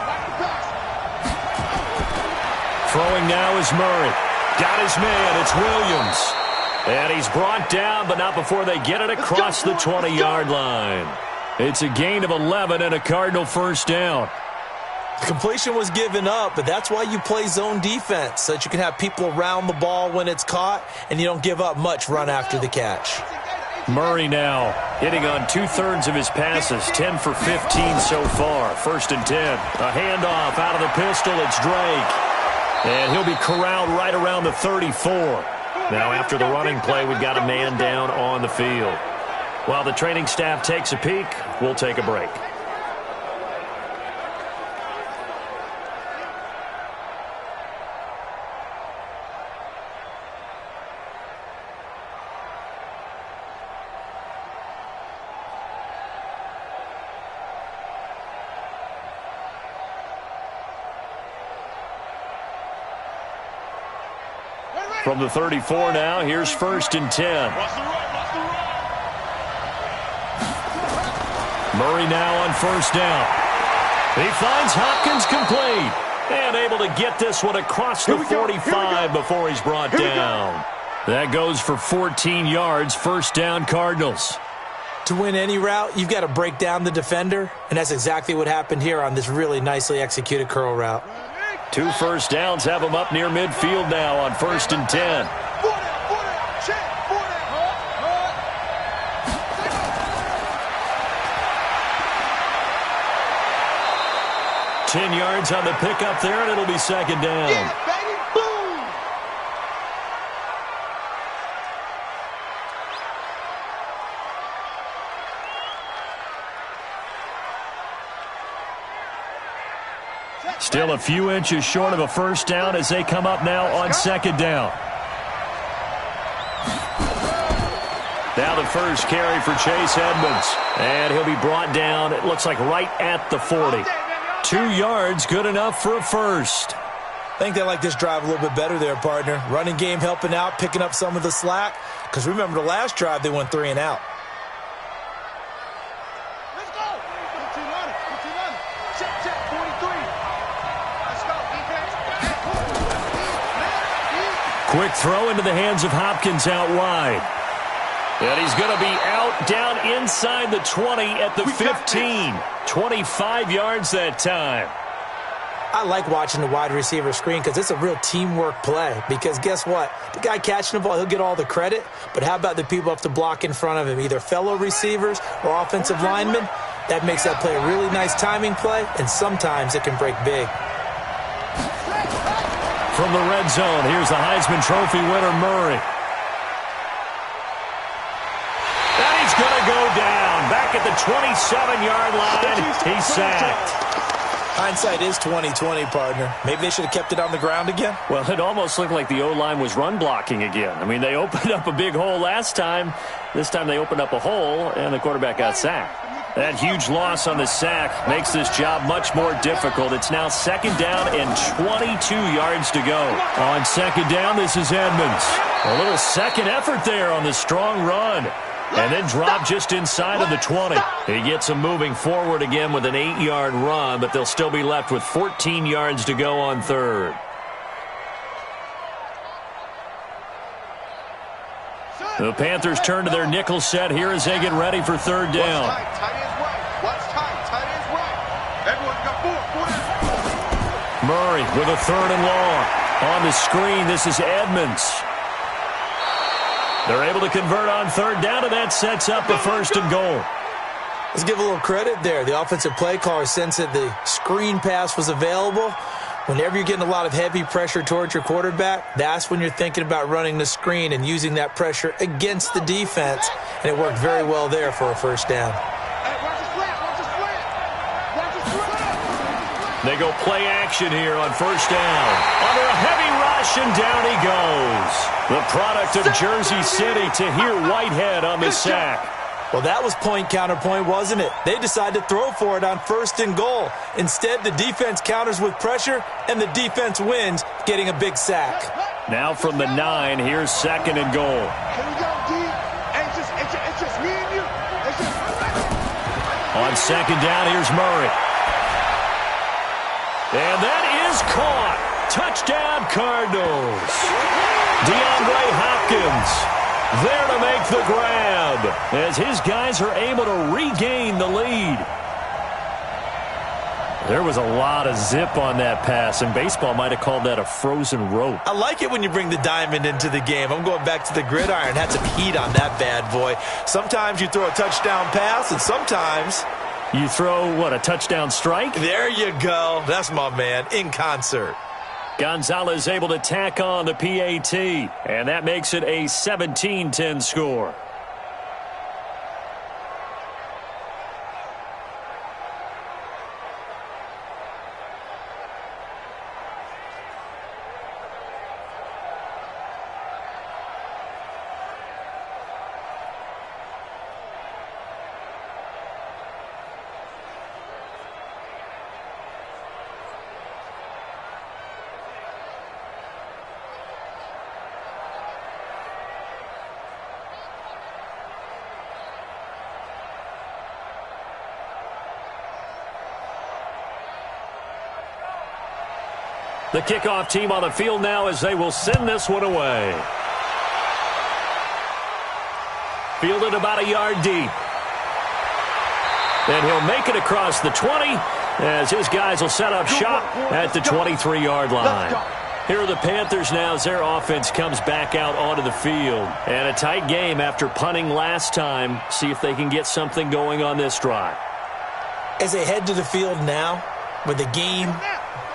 Throwing now is Murray. Got his man. It's Williams. And he's brought down, but not before they get it across the 20-yard line. It's a gain of 11 and a Cardinal 1st down. The completion was given up, but that's why you play zone defense, so that you can have people around the ball when it's caught, and you don't give up much run after the catch. Murray now hitting on 2/3 of his passes, 10 for 15 so far. 1st and 10. A handoff out of the pistol. It's Drake. And he'll be corralled right around the 34. Now after the running play, we've got a man down on the field. While the training staff takes a peek, we'll take a break. From the 34 now, here's 1st and 10. Murray now on 1st down. He finds Hopkins complete. And able to get this one across the 45 before he's brought down. That goes for 14 yards, 1st down Cardinals. To win any route, you've got to break down the defender, and that's exactly what happened here on this really nicely executed curl route. 2 first downs have him up near midfield now on 1st and 10. 10 yards on the pickup there, and it'll be second down. Yeah, baby, boom! Still a few inches short of a first down as they come up now on second down. Now the first carry for Chase Edmonds. And he'll be brought down, it looks like right at the 40. 2 yards, good enough for a first. I think they like this drive a little bit better there, partner. Running game helping out, picking up some of the slack. Because remember the last drive, they went 3 and out. Let's go! 15 running, 15 running. Check, 43. Let's go, defense. Quick throw into the hands of Hopkins out wide. And he's going to be out down inside the 20 at the 15. 25 yards that time. I like watching the wide receiver screen because it's a real teamwork play. Because guess what? The guy catching the ball, he'll get all the credit. But how about the people up to block in front of him? Either fellow receivers or offensive linemen. That makes that play a really nice timing play. And sometimes it can break big. From the red zone, here's the Heisman Trophy winner, Murray. He's going to go down. Back at the 27-yard line. He's sacked. Hindsight is 20/20, partner. Maybe they should have kept it on the ground again. Well, it almost looked like the O-line was run blocking again. I mean, they opened up a big hole last time. This time they opened up a hole, and the quarterback got sacked. That huge loss on the sack makes this job much more difficult. It's now second down and 22 yards to go. On second down, this is Edmonds. A little second effort there on the strong run. And then drop just inside of the 20. He gets them moving forward again with an 8-yard run, but they'll still be left with 14 yards to go on third. The Panthers turn to their nickel set here as they get ready for third down. Murray with a third and long. On the screen, this is Edmonds. They're able to convert on third down, and that sets up a first and goal. Let's give a little credit there. The offensive play caller sensed that the screen pass was available. Whenever you're getting a lot of heavy pressure towards your quarterback, that's when you're thinking about running the screen and using that pressure against the defense. And it worked very well there for a first down. They go play action here on first down. Under a heavy rush, and down he goes. The product of Jersey City, Tahir Whitehead on the sack. Well, that was point counterpoint, wasn't it? They decided to throw for it on first and goal. Instead, the defense counters with pressure, and the defense wins, getting a big sack. Now from the 9, here's second and goal. Here we go, D. It's just me and you. On second down, here's Murray. And that is caught. Touchdown, Cardinals. DeAndre Hopkins there to make the grab as his guys are able to regain the lead. There was a lot of zip on that pass, and baseball might have called that a frozen rope. I like it when you bring the diamond into the game. I'm going back to the gridiron. Had some heat on that bad boy. Sometimes you throw a touchdown pass, and sometimes you throw, what, a touchdown strike? There you go. That's my man, in concert. Gonzalez able to tack on the PAT, and that makes it a 17-10 score. The kickoff team on the field now as they will send this one away. Fielded about a yard deep. And he'll make it across the 20 as his guys will set up shop at the 23-yard line. Here are the Panthers now as their offense comes back out onto the field. And a tight game after punting last time. See if they can get something going on this drive. As they head to the field now, with the game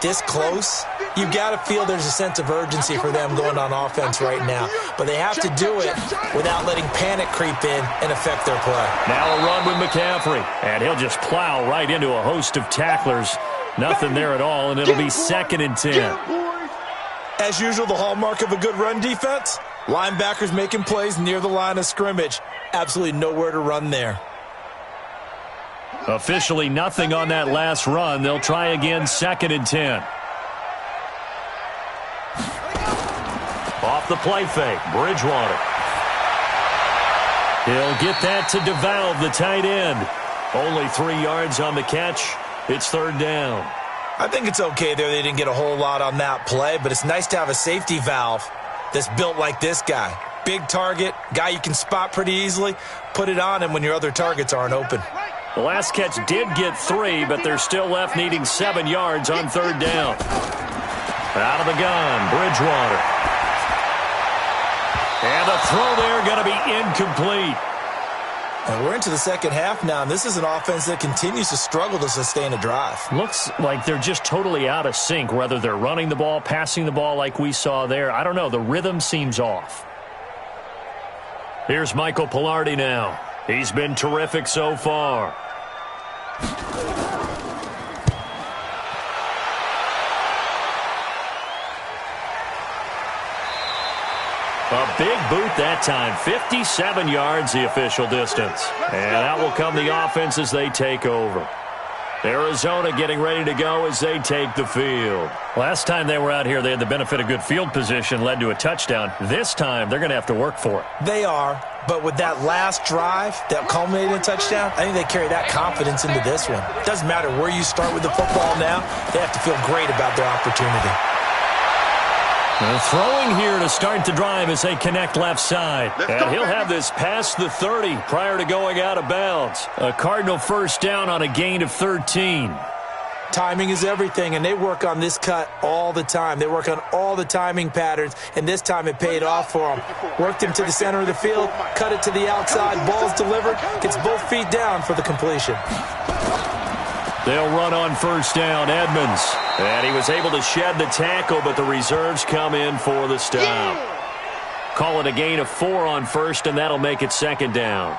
this close, you've got to feel there's a sense of urgency for them going on offense right now. But they have to do it without letting panic creep in and affect their play. Now a run with McCaffrey, and he'll just plow right into a host of tacklers. Nothing there at all, and it'll be 2nd and 10. As usual, the hallmark of a good run defense, linebackers making plays near the line of scrimmage. Absolutely nowhere to run there. Officially nothing on that last run. They'll try again, 2nd and 10. Off the play fake, Bridgewater. He'll get that to DeValve, the tight end. Only 3 yards on the catch. It's 3rd down. I think it's okay there. They didn't get a whole lot on that play, but it's nice to have a safety valve that's built like this guy. Big target, guy you can spot pretty easily. Put it on him when your other targets aren't open. The last catch did get 3, but they're still left needing 7 yards on 3rd down. Out of the gun, Bridgewater. And the throw there going to be incomplete. And we're into the second half now, and this is an offense that continues to struggle to sustain a drive. Looks like they're just totally out of sync, whether they're running the ball, passing the ball like we saw there. I don't know. The rhythm seems off. Here's Michael Pilardi now. He's been terrific so far. A big boot that time. 57 yards the official distance. And out will come the offense as they take over. Arizona getting ready to go as they take the field. Last time they were out here, they had the benefit of good field position, led to a touchdown. This time, they're going to have to work for it. They are, but with that last drive that culminated in a touchdown, I think they carry that confidence into this one. Doesn't matter where you start with the football now, they have to feel great about their opportunity. They're throwing here to start the drive as they connect left side. And he'll have this past the 30 prior to going out of bounds. A Cardinal first down on a gain of 13. Timing is everything, and they work on this cut all the time. They work on all the timing patterns, and this time it paid off for them. Worked him to the center of the field, cut it to the outside, ball's delivered, gets both feet down for the completion. They'll run on first down, Edmonds. And he was able to shed the tackle, but the reserves come in for the stop. Call it a gain of 4 on first, and that'll make it 2nd down.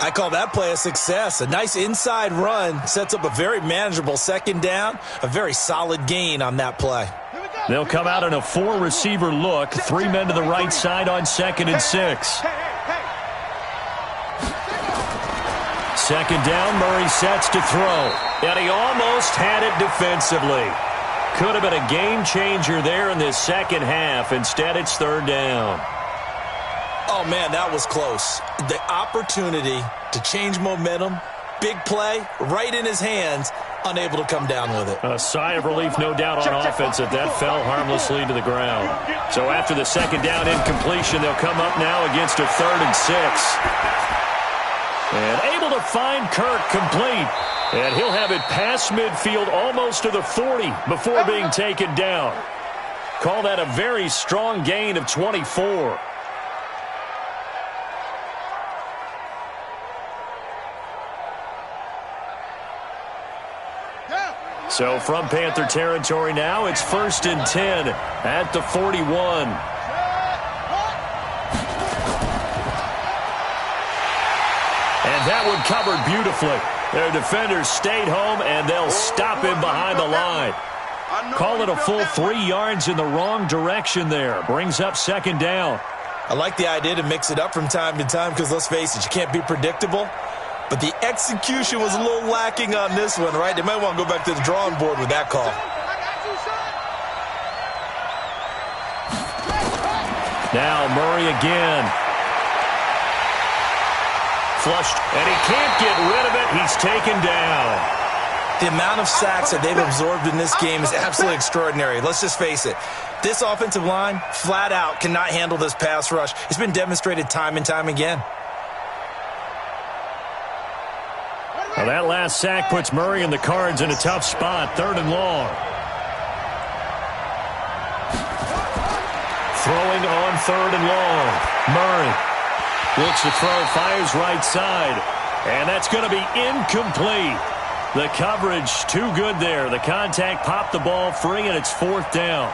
I call that play a success. A nice inside run sets up a very manageable 2nd down, a very solid gain on that play. They'll come out in a 4-receiver look, 3 men to the right side on 2nd and 6. 2nd down, Murray sets to throw. And he almost had it defensively. Could have been a game changer there in this second half. Instead, it's 3rd down. Oh, man, that was close. The opportunity to change momentum, big play, right in his hands, unable to come down with it. A sigh of relief, no doubt, on offense that fell harmlessly to the ground. So after the 2nd down incompletion, they'll come up now against a 3rd and 6. And able to find Kirk complete. And he'll have it past midfield almost to the 40 before being taken down. Call that a very strong gain of 24. So from Panther territory now, it's 1st and 10 at the 41. And that one covered beautifully. Their defenders stayed home, and they'll stop him behind the line. Call it a full 3 yards in the wrong direction there. Brings up 2nd down. I like the idea to mix it up from time to time because, let's face it, you can't be predictable. But the execution was a little lacking on this one, right? They might want to go back to the drawing board with that call. Now Murray again. Flushed, and he can't get rid of it. He's taken down. The amount of sacks that they've absorbed in this game is absolutely extraordinary. Let's just face it. This offensive line, flat out, cannot handle this pass rush. It's been demonstrated time and time again. Well, that last sack puts Murray and the Cards in a tough spot. 3rd and long. Throwing on 3rd and long. Murray looks to throw, fires right side. And that's going to be incomplete. The coverage too good there. The contact popped the ball free, and it's 4th down.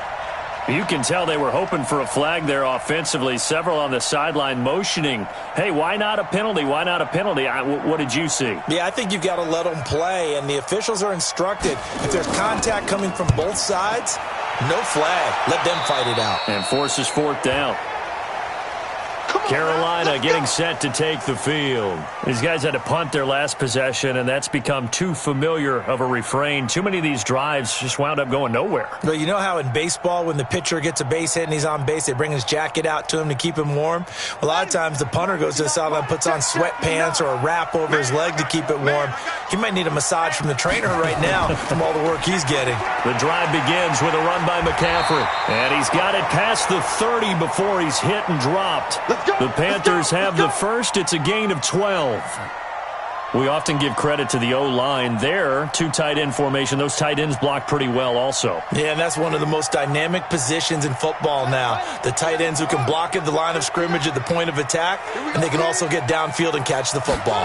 You can tell they were hoping for a flag there offensively. Several on the sideline motioning, hey, why not a penalty? Why not a penalty? What did you see? Yeah, I think you've got to let them play, and the officials are instructed. If there's contact coming from both sides, no flag. Let them fight it out. And forces 4th down. Carolina getting set to take the field. These guys had to punt their last possession, and that's become too familiar of a refrain. Too many of these drives just wound up going nowhere. Well, you know how in baseball when the pitcher gets a base hit and he's on base, they bring his jacket out to him to keep him warm? A lot of times the punter goes to the sideline, puts on sweatpants or a wrap over his leg to keep it warm. He might need a massage from the trainer right now from all the work he's getting. The drive begins with a run by McCaffrey, and he's got it past the 30 before he's hit and dropped. The Panthers have the first. It's a gain of 12. We often give credit to the O-line there. 2 tight end formation. Those tight ends block pretty well also. Yeah, and that's one of the most dynamic positions in football now. The tight ends who can block at the line of scrimmage at the point of attack, and they can also get downfield and catch the football.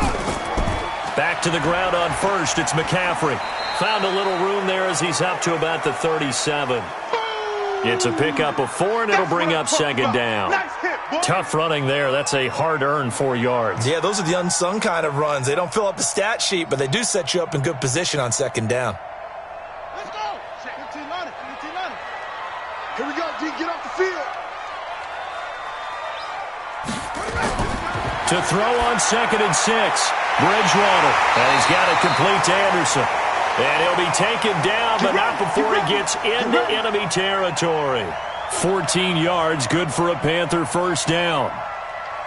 Back to the ground on first. It's McCaffrey. Found a little room there as he's up to about the 37. It's a pickup of 4, and it'll bring up 2nd down. Tough running there. That's a hard-earned 4 yards. Yeah, those are the unsung kind of runs. They don't fill up the stat sheet, but they do set you up in good position on 2nd down. Let's go. 15 on it. Here we go, D. Get off the field. To throw on 2nd and 6. Bridgewater. And he's got it complete to Anderson. And he'll be taken down, but not before he gets into enemy territory. 14 yards, good for a Panther first down.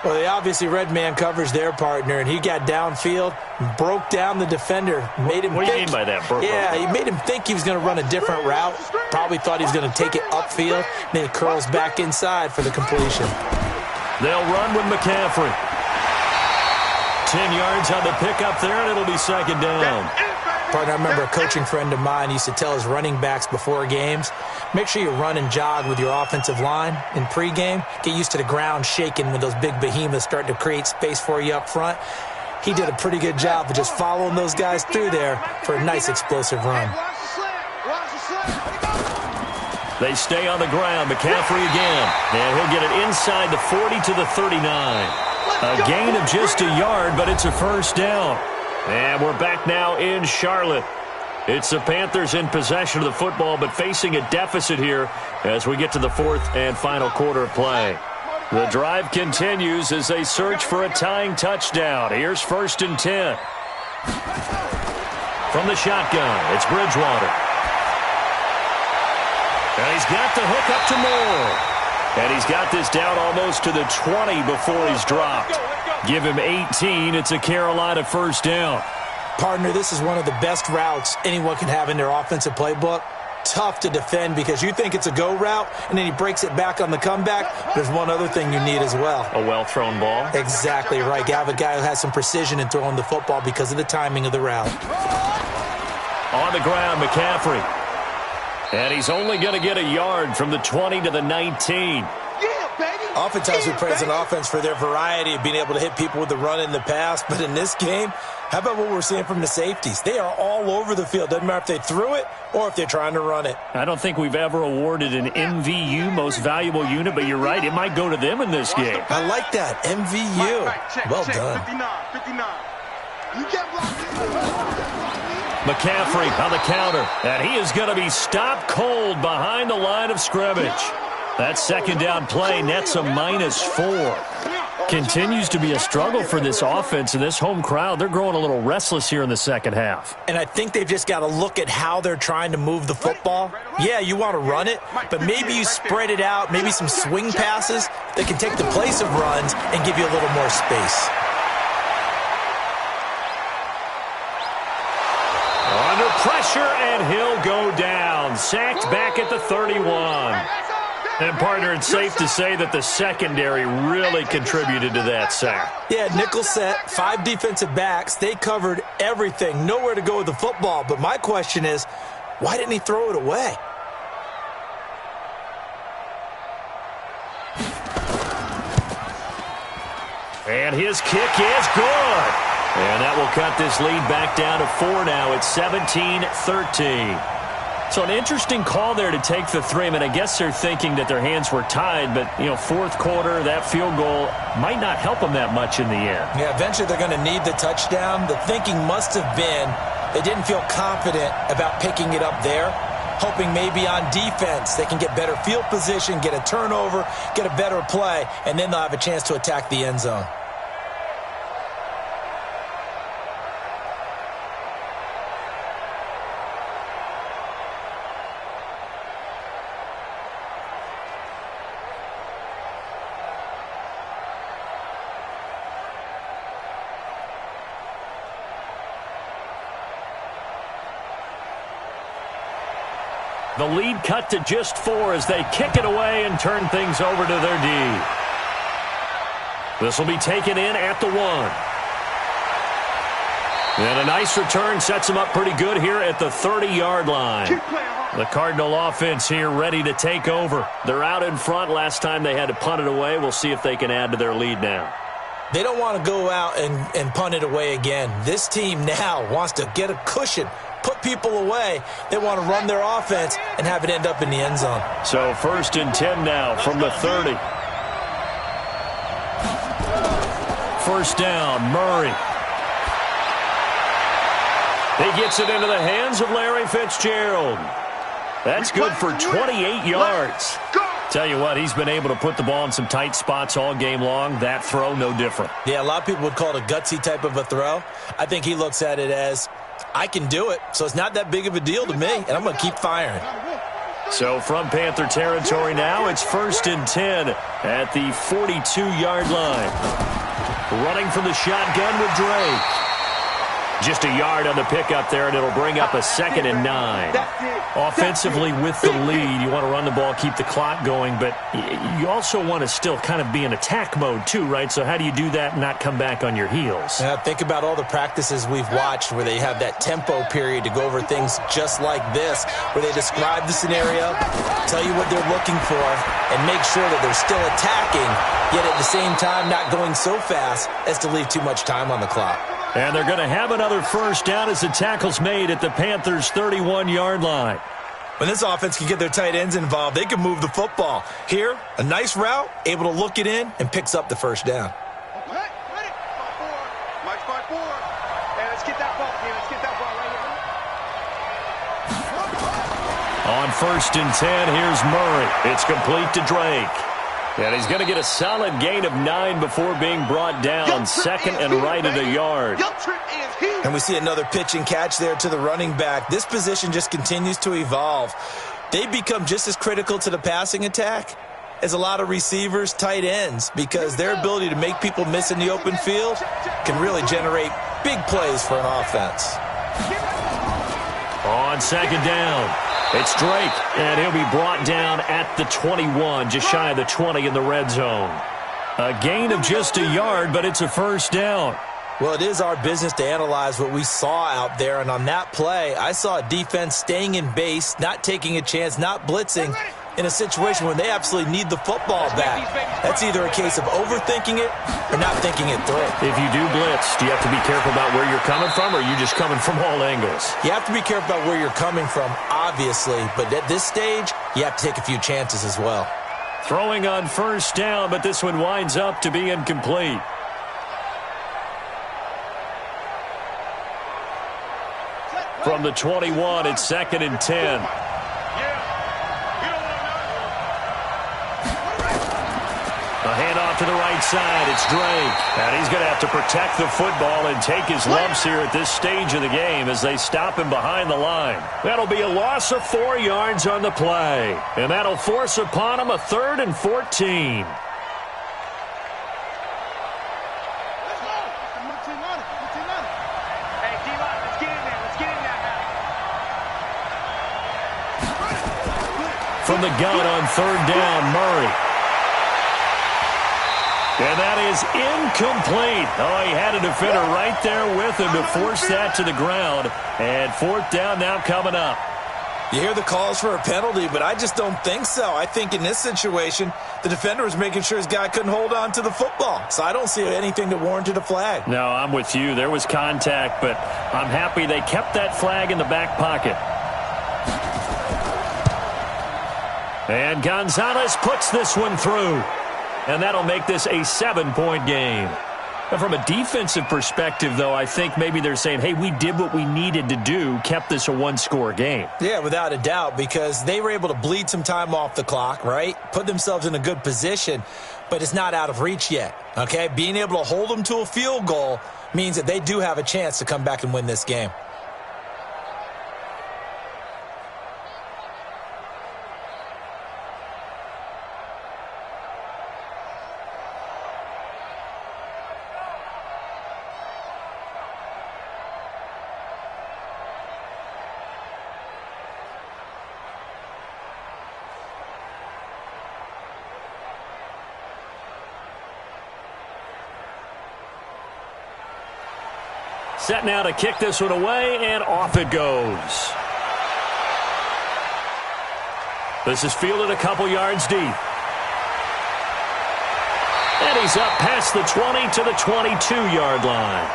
Well, they obviously read man coverage their partner, and he got downfield, broke down the defender, made him What do you mean by that, Burko? Yeah, he made him think he was going to run a different route. Probably thought he was going to take it upfield, and then he curls back inside for the completion. They'll run with McCaffrey. 10 yards on the pickup there, and it'll be 2nd down. Partner, I remember a coaching friend of mine used to tell his running backs before games, make sure you run and jog with your offensive line in pregame. Get used to the ground shaking when those big behemoths start to create space for you up front. He did a pretty good job of just following those guys through there for a nice explosive run. They stay on the ground. McCaffrey again. And he'll get it inside the 40 to the 39. A gain of just a yard, but it's a first down. And we're back now in Charlotte. It's the Panthers in possession of the football, but facing a deficit here as we get to the 4th and final quarter of play. The drive continues as they search for a tying touchdown. Here's 1st and 10. From the shotgun, it's Bridgewater. And he's got the hook up to Moore. And he's got this down almost to the 20 before he's dropped. Give him 18. It's a Carolina first down. Partner, this is one of the best routes anyone can have in their offensive playbook. Tough to defend because you think it's a go route, and then he breaks it back on the comeback. There's one other thing you need as well. A well-thrown ball? Exactly right. You have a guy who has some precision in throwing the football because of the timing of the route. On the ground, McCaffrey. And he's only going to get a yard from the 20 to the 19. Oftentimes we praise an offense for their variety of being able to hit people with the run in the pass, but in this game, how about what we're seeing from the safeties? They are all over the field. Doesn't matter if they threw it or if they're trying to run it. I don't think we've ever awarded an MVU, most valuable unit, but you're right, it might go to them in this game. I like that, MVU. Well done. 59. You can't block me. McCaffrey on the counter, and he is going to be stopped cold behind the line of scrimmage. That 2nd down play nets a -4. Continues to be a struggle for this offense and this home crowd. They're growing a little restless here in the second half. And I think they've just got to look at how they're trying to move the football. Yeah, you want to run it, but maybe you spread it out, maybe some swing passes that can take the place of runs and give you a little more space. Under pressure, and he'll go down. Sacked back at the 31. And, partner, it's safe to say that the secondary really contributed to that sack. Yeah, nickel set, 5 defensive backs. They covered everything. Nowhere to go with the football. But my question is, why didn't he throw it away? And his kick is good. And that will cut this lead back down to 4 now. It's 17-13. So an interesting call there to take the 3. I mean, I guess they're thinking that their hands were tied, but, you know, fourth quarter, that field goal might not help them that much in the end. Yeah, eventually they're going to need the touchdown. The thinking must have been they didn't feel confident about picking it up there, hoping maybe on defense they can get better field position, get a turnover, get a better play, and then they'll have a chance to attack the end zone. The lead cut to just 4 as they kick it away and turn things over to their D. This will be taken in at the 1. And a nice return sets them up pretty good here at the 30-yard line. The Cardinal offense here ready to take over. They're out in front. Last time they had to punt it away. We'll see if they can add to their lead now. They don't want to go out and punt it away again. This team now wants to get a cushion, put people away. They want to run their offense and have it end up in the end zone. So 1st and 10 now from the 30. First down, Murray. He gets it into the hands of Larry Fitzgerald. That's good for 28 yards. Tell you what, he's been able to put the ball in some tight spots all game long. That throw, no different. Yeah, a lot of people would call it a gutsy type of a throw. I think he looks at it as, I can do it, so it's not that big of a deal to me, and I'm going to keep firing. So from Panther territory now, it's 1st and 10 at the 42-yard line. Running from the shotgun with Drake. Just a yard on the pickup there, and it'll bring up a 2nd and 9. Offensively with the lead, you want to run the ball, keep the clock going, but you also want to still kind of be in attack mode too, right? So how do you do that and not come back on your heels? Yeah, think about all the practices we've watched where they have that tempo period to go over things just like this, where they describe the scenario, tell you what they're looking for, and make sure that they're still attacking, yet at the same time not going so fast as to leave too much time on the clock. And they're going to have another first down as the tackle's made at the Panthers' 31-yard line. When this offense can get their tight ends involved, they can move the football. Here, a nice route, able to look it in, and picks up the first down. Okay, ready? 5-4. Mike's 5-4. Hey, let's get that ball here. Let's get that ball right here. On 1st and 10, here's Murray. It's complete to Drake. And he's going to get a solid gain of 9 before being brought down. 2nd and right at a yard. And we see another pitch and catch there to the running back. This position just continues to evolve. They become just as critical to the passing attack as a lot of receivers, tight ends, because their ability to make people miss in the open field can really generate big plays for an offense. On 2nd down, it's Drake, and he'll be brought down at the 21, just shy of the 20 in the red zone. A gain of just a yard, but it's a first down. Well, it is our business to analyze what we saw out there, and on that play, I saw a defense staying in base, not taking a chance, not blitzing, in a situation where they absolutely need the football back. That's either a case of overthinking it or not thinking it through. If you do blitz, do you have to be careful about where you're coming from, or are you just coming from all angles? You have to be careful about where you're coming from, obviously, but at this stage, you have to take a few chances as well. Throwing on first down, but this one winds up to be incomplete. From the 21, it's 2nd and 10. A handoff to the right side. It's Drake. And he's going to have to protect the football and take his lumps here at this stage of the game as they stop him behind the line. That'll be a loss of 4 yards on the play. And that'll force upon him a 3rd and 14. From the gun on 3rd down, Murray. And that is incomplete. Oh, he had a defender right there with him to force that to the ground. And 4th down now coming up. You hear the calls for a penalty, but I just don't think so. I think in this situation, the defender was making sure his guy couldn't hold on to the football. So I don't see anything that warranted a flag. No, I'm with you. There was contact, but I'm happy they kept that flag in the back pocket. And Gonzalez puts this one through. And that'll make this a 7-point game. Now, from a defensive perspective, though, I think maybe they're saying, hey, we did what we needed to do, kept this a one-score game. Yeah, without a doubt, because they were able to bleed some time off the clock, right? Put themselves in a good position, but it's not out of reach yet, okay? Being able to hold them to a field goal means that they do have a chance to come back and win this game. Set now to kick this one away, and off it goes. This is fielded a couple yards deep. And he's up past the 20 to the 22-yard line.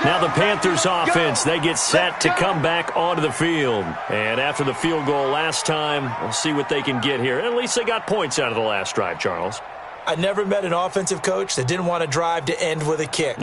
Now the Panthers offense, they get set to come back onto the field. And after the field goal last time, we'll see what they can get here. At least they got points out of the last drive, Charles. I never met an offensive coach that didn't want to drive to end with a kick.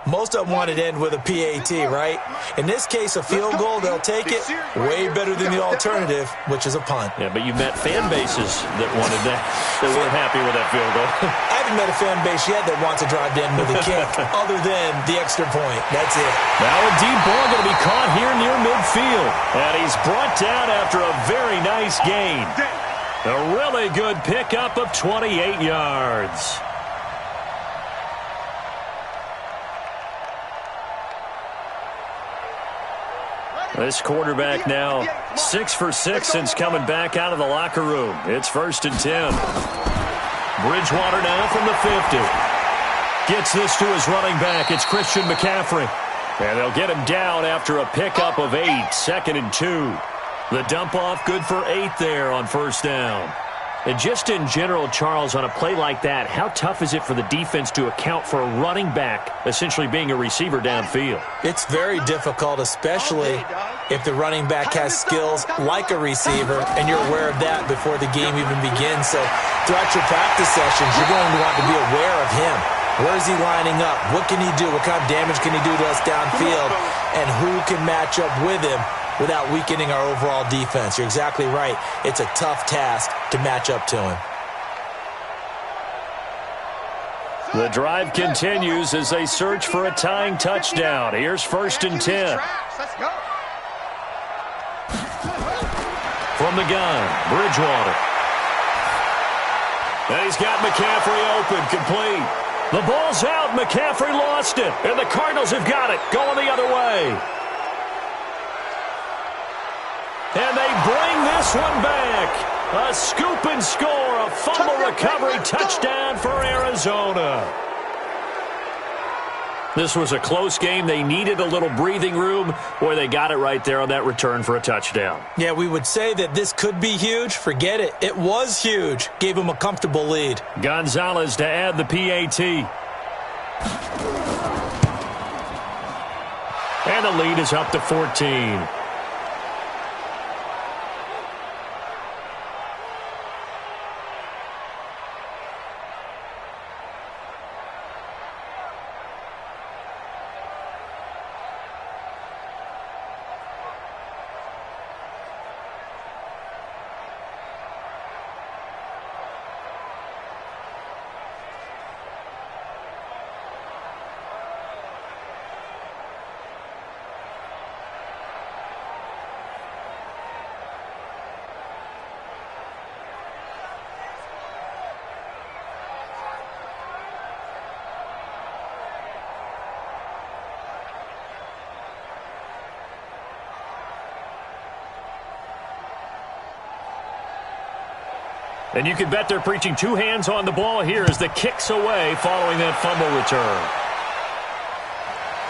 Most of them wanted to end with a PAT, right? In this case, a field goal, they'll take it. Way better than the alternative, which is a punt. Yeah, but you met fan bases that wanted that, that weren't happy with that field goal. I haven't met a fan base yet that wants to drive to end with a kick, other than the extra point. That's it. Now a deep ball going to be caught here near midfield. And he's brought down after a very nice gain. A really good pickup of 28 yards. This quarterback now 6 for 6 since coming back out of the locker room. It's 1st and 10. Bridgewater now from the 50. Gets this to his running back. It's Christian McCaffrey. And they'll get him down after a pickup of 8. 2nd and 2. The dump off good for 8 there on 1st down. And just in general, Charles, on a play like that, how tough is it for the defense to account for a running back essentially being a receiver downfield? It's very difficult, especially if the running back has skills like a receiver, and you're aware of that before the game even begins. So throughout your practice sessions, you're going to want to be aware of him. Where is he lining up? What can he do? What kind of damage can he do to us downfield? And who can match up with him without weakening our overall defense? You're exactly right. It's a tough task to match up to him. The drive continues as they search for a tying touchdown. Here's 1st and 10. From the gun, Bridgewater. And he's got McCaffrey open, complete. The ball's out. McCaffrey lost it. And the Cardinals have got it, going the other way. And they bring this one back. A scoop and score, a fumble recovery touchdown for Arizona. This was a close game. They needed a little breathing room. Boy, they got it right there on that return for a touchdown. Yeah, we would say that this could be huge. Forget it. It was huge. Gave them a comfortable lead. Gonzalez to add the PAT. And the lead is up to 14. And you can bet they're preaching 2 hands on the ball here as the kick's away following that fumble return.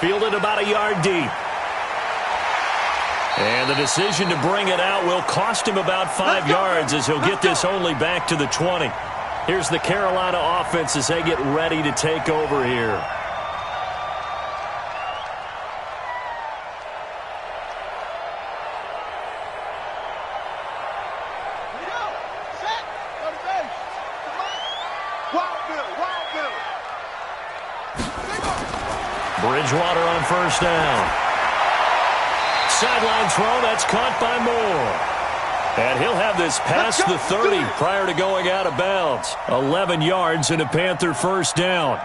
Fielded about a yard deep. And the decision to bring it out will cost him about 5 yards as he'll get this only back to the 20. Here's the Carolina offense as they get ready to take over here. Bridgewater on first down. Sideline throw, that's caught by Moore. And he'll have this past the 30 prior to going out of bounds. 11 yards and a Panther first down.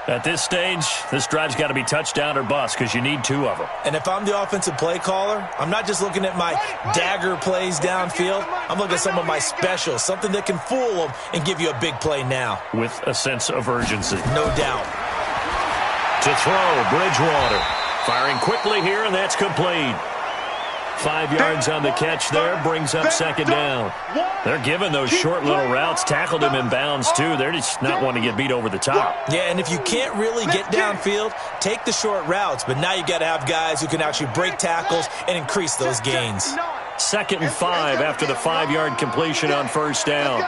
At this stage, this drive's got to be touchdown or bust because you need 2 of them. And if I'm the offensive play caller, I'm not just looking at my dagger plays downfield. I'm looking at some of my specials, something that can fool them and give you a big play now. With a sense of urgency. No doubt. To throw, Bridgewater. Firing quickly here, and that's complete. 5 yards on the catch there, brings up second down. They're giving those short little routes, tackled him in bounds too. They're just not wanting to get beat over the top. Yeah, and if you can't really get downfield, take the short routes. But now you got to have guys who can actually break tackles and increase those gains. 2nd and 5 after the 5-yard completion on first down.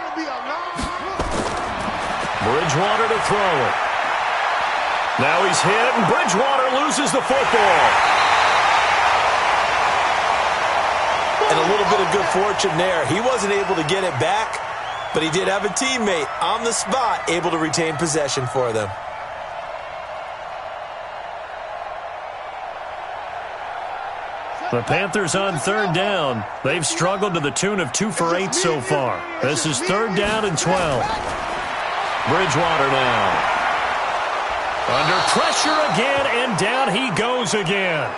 Bridgewater to throw it. Now he's hit, and Bridgewater loses the football. And a little bit of good fortune there. He wasn't able to get it back, but he did have a teammate on the spot able to retain possession for them. The Panthers on third down. They've struggled to the tune of 2 for 8 so far. This is 3rd down and 12. Bridgewater now. Under pressure again, and down he goes again.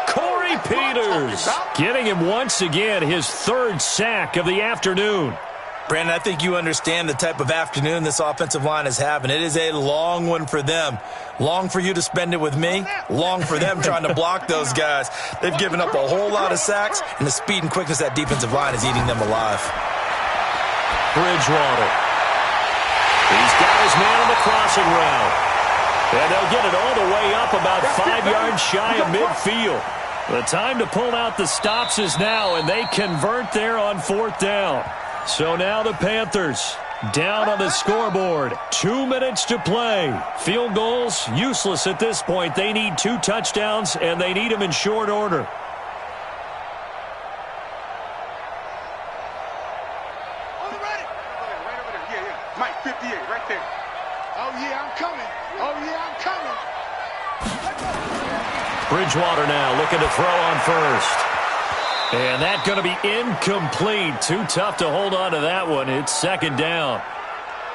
Corey Peters getting him once again his 3rd sack of the afternoon. Brandon, I think you understand the type of afternoon this offensive line is having. It is a long one for them. Long for you to spend it with me. Long for them trying to block those guys. They've given up a whole lot of sacks, and the speed and quickness of that defensive line is eating them alive. Bridgewater. He's got his man on the crossing route. And they'll get it all the way up about 5 yards shy of midfield. The time to pull out the stops is now, and they convert there on 4th down. So now the Panthers down on the scoreboard. 2 minutes to play. Field goals useless at this point. They need 2 touchdowns, and they need them in short order. Mike, 58, right there. Oh, yeah, I'm coming. Oh, yeah, I'm coming. Bridgewater now looking to throw on first. And that's going to be incomplete. Too tough to hold on to that one. It's 2nd down.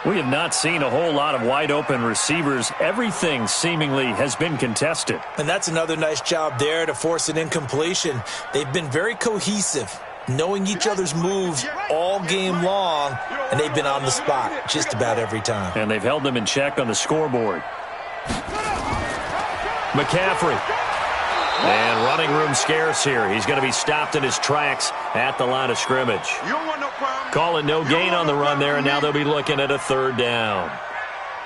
We have not seen a whole lot of wide-open receivers. Everything seemingly has been contested. And that's another nice job there to force an incompletion. They've been very cohesive, knowing each other's moves all game long, and they've been on the spot just about every time. And they've held them in check on the scoreboard. McCaffrey. And running room scarce here. He's going to be stopped in his tracks at the line of scrimmage. Calling no gain on the run there, and now they'll be looking at a 3rd down.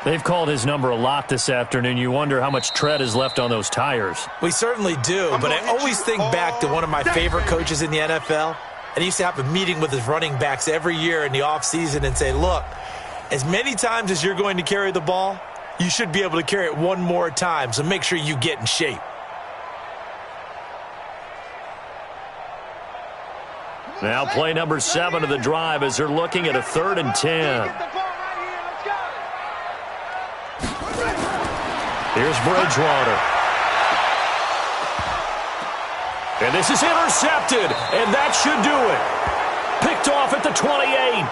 They've called his number a lot this afternoon. You wonder how much tread is left on those tires. We certainly do, but I always think back to one of my favorite coaches in the NFL. And he used to have a meeting with his running backs every year in the offseason and say, look, as many times as you're going to carry the ball, you should be able to carry it one more time, so make sure you get in shape. Now play number 7 of the drive as they're looking at a 3rd and 10. Here's Bridgewater. And this is intercepted, and that should do it. Picked off at the 28.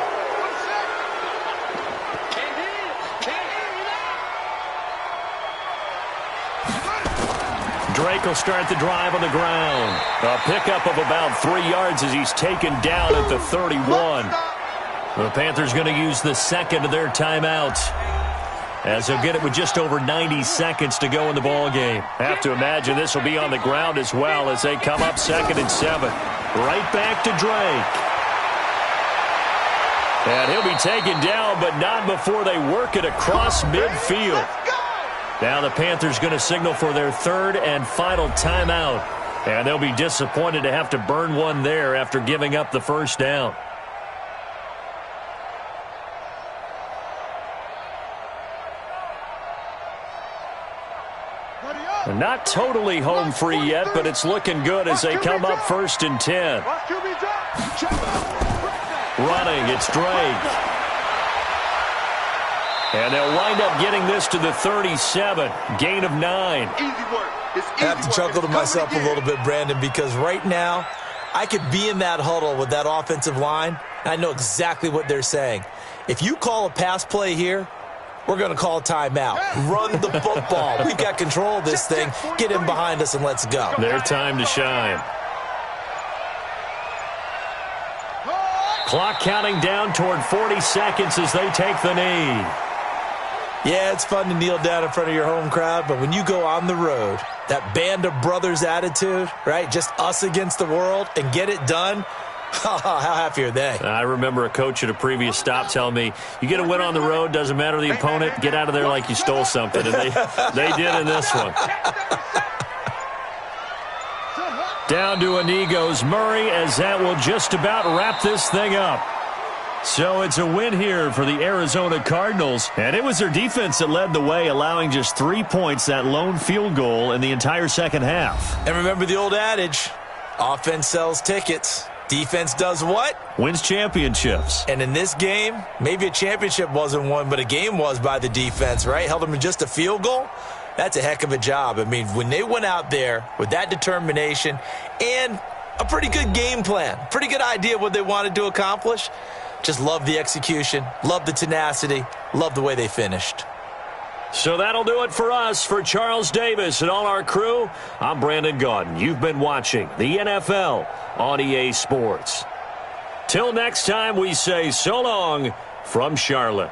Drake will start the drive on the ground. A pickup of about 3 yards as he's taken down at the 31. The Panthers going to use the 2nd of their timeouts, as they'll get it with just over 90 seconds to go in the ballgame. Have to imagine this will be on the ground as well as they come up 2nd and 7. Right back to Drake. And he'll be taken down, but not before they work it across midfield. Now the Panthers going to signal for their 3rd and final timeout And they'll be disappointed to have to burn one there after giving up the first down. Not totally home free yet, but it's looking good as they come up 1st and 10. Running, it's Drake. And they'll wind up getting this to the 37. Gain of 9. Easy work. I have to chuckle to myself a little bit, Brandon, because right now I could be in that huddle with that offensive line, and I know exactly what they're saying. If you call a pass play here, we're going to call a timeout. Run the football. We've got control of this thing. Get in behind us and let's go. Their time to shine. Clock counting down toward 40 seconds as they take the knee. Yeah, it's fun to kneel down in front of your home crowd, but when you go on the road, that band of brothers attitude, right, just us against the world, and get it done, how happy are they? I remember a coach at a previous stop telling me, you get a win on the road, doesn't matter the opponent, get out of there like you stole something. And they did in this one. Down to a knee goes Murray, as that will just about wrap this thing up. So it's a win here for the Arizona Cardinals. And it was their defense that led the way, allowing just 3 points, that lone field goal in the entire second half. And remember the old adage, offense sells tickets. Defense does what? Wins championships. And in this game, maybe a championship wasn't won, but a game was by the defense, right? Held them to just a field goal. That's a heck of a job. I mean, when they went out there with that determination and a pretty good game plan, pretty good idea of what they wanted to accomplish, just love the execution, love the tenacity, love the way they finished. So that'll do it for us. For Charles Davis and all our crew, I'm Brandon Gaudin. You've been watching the NFL on EA Sports. Till next time, we say so long from Charlotte.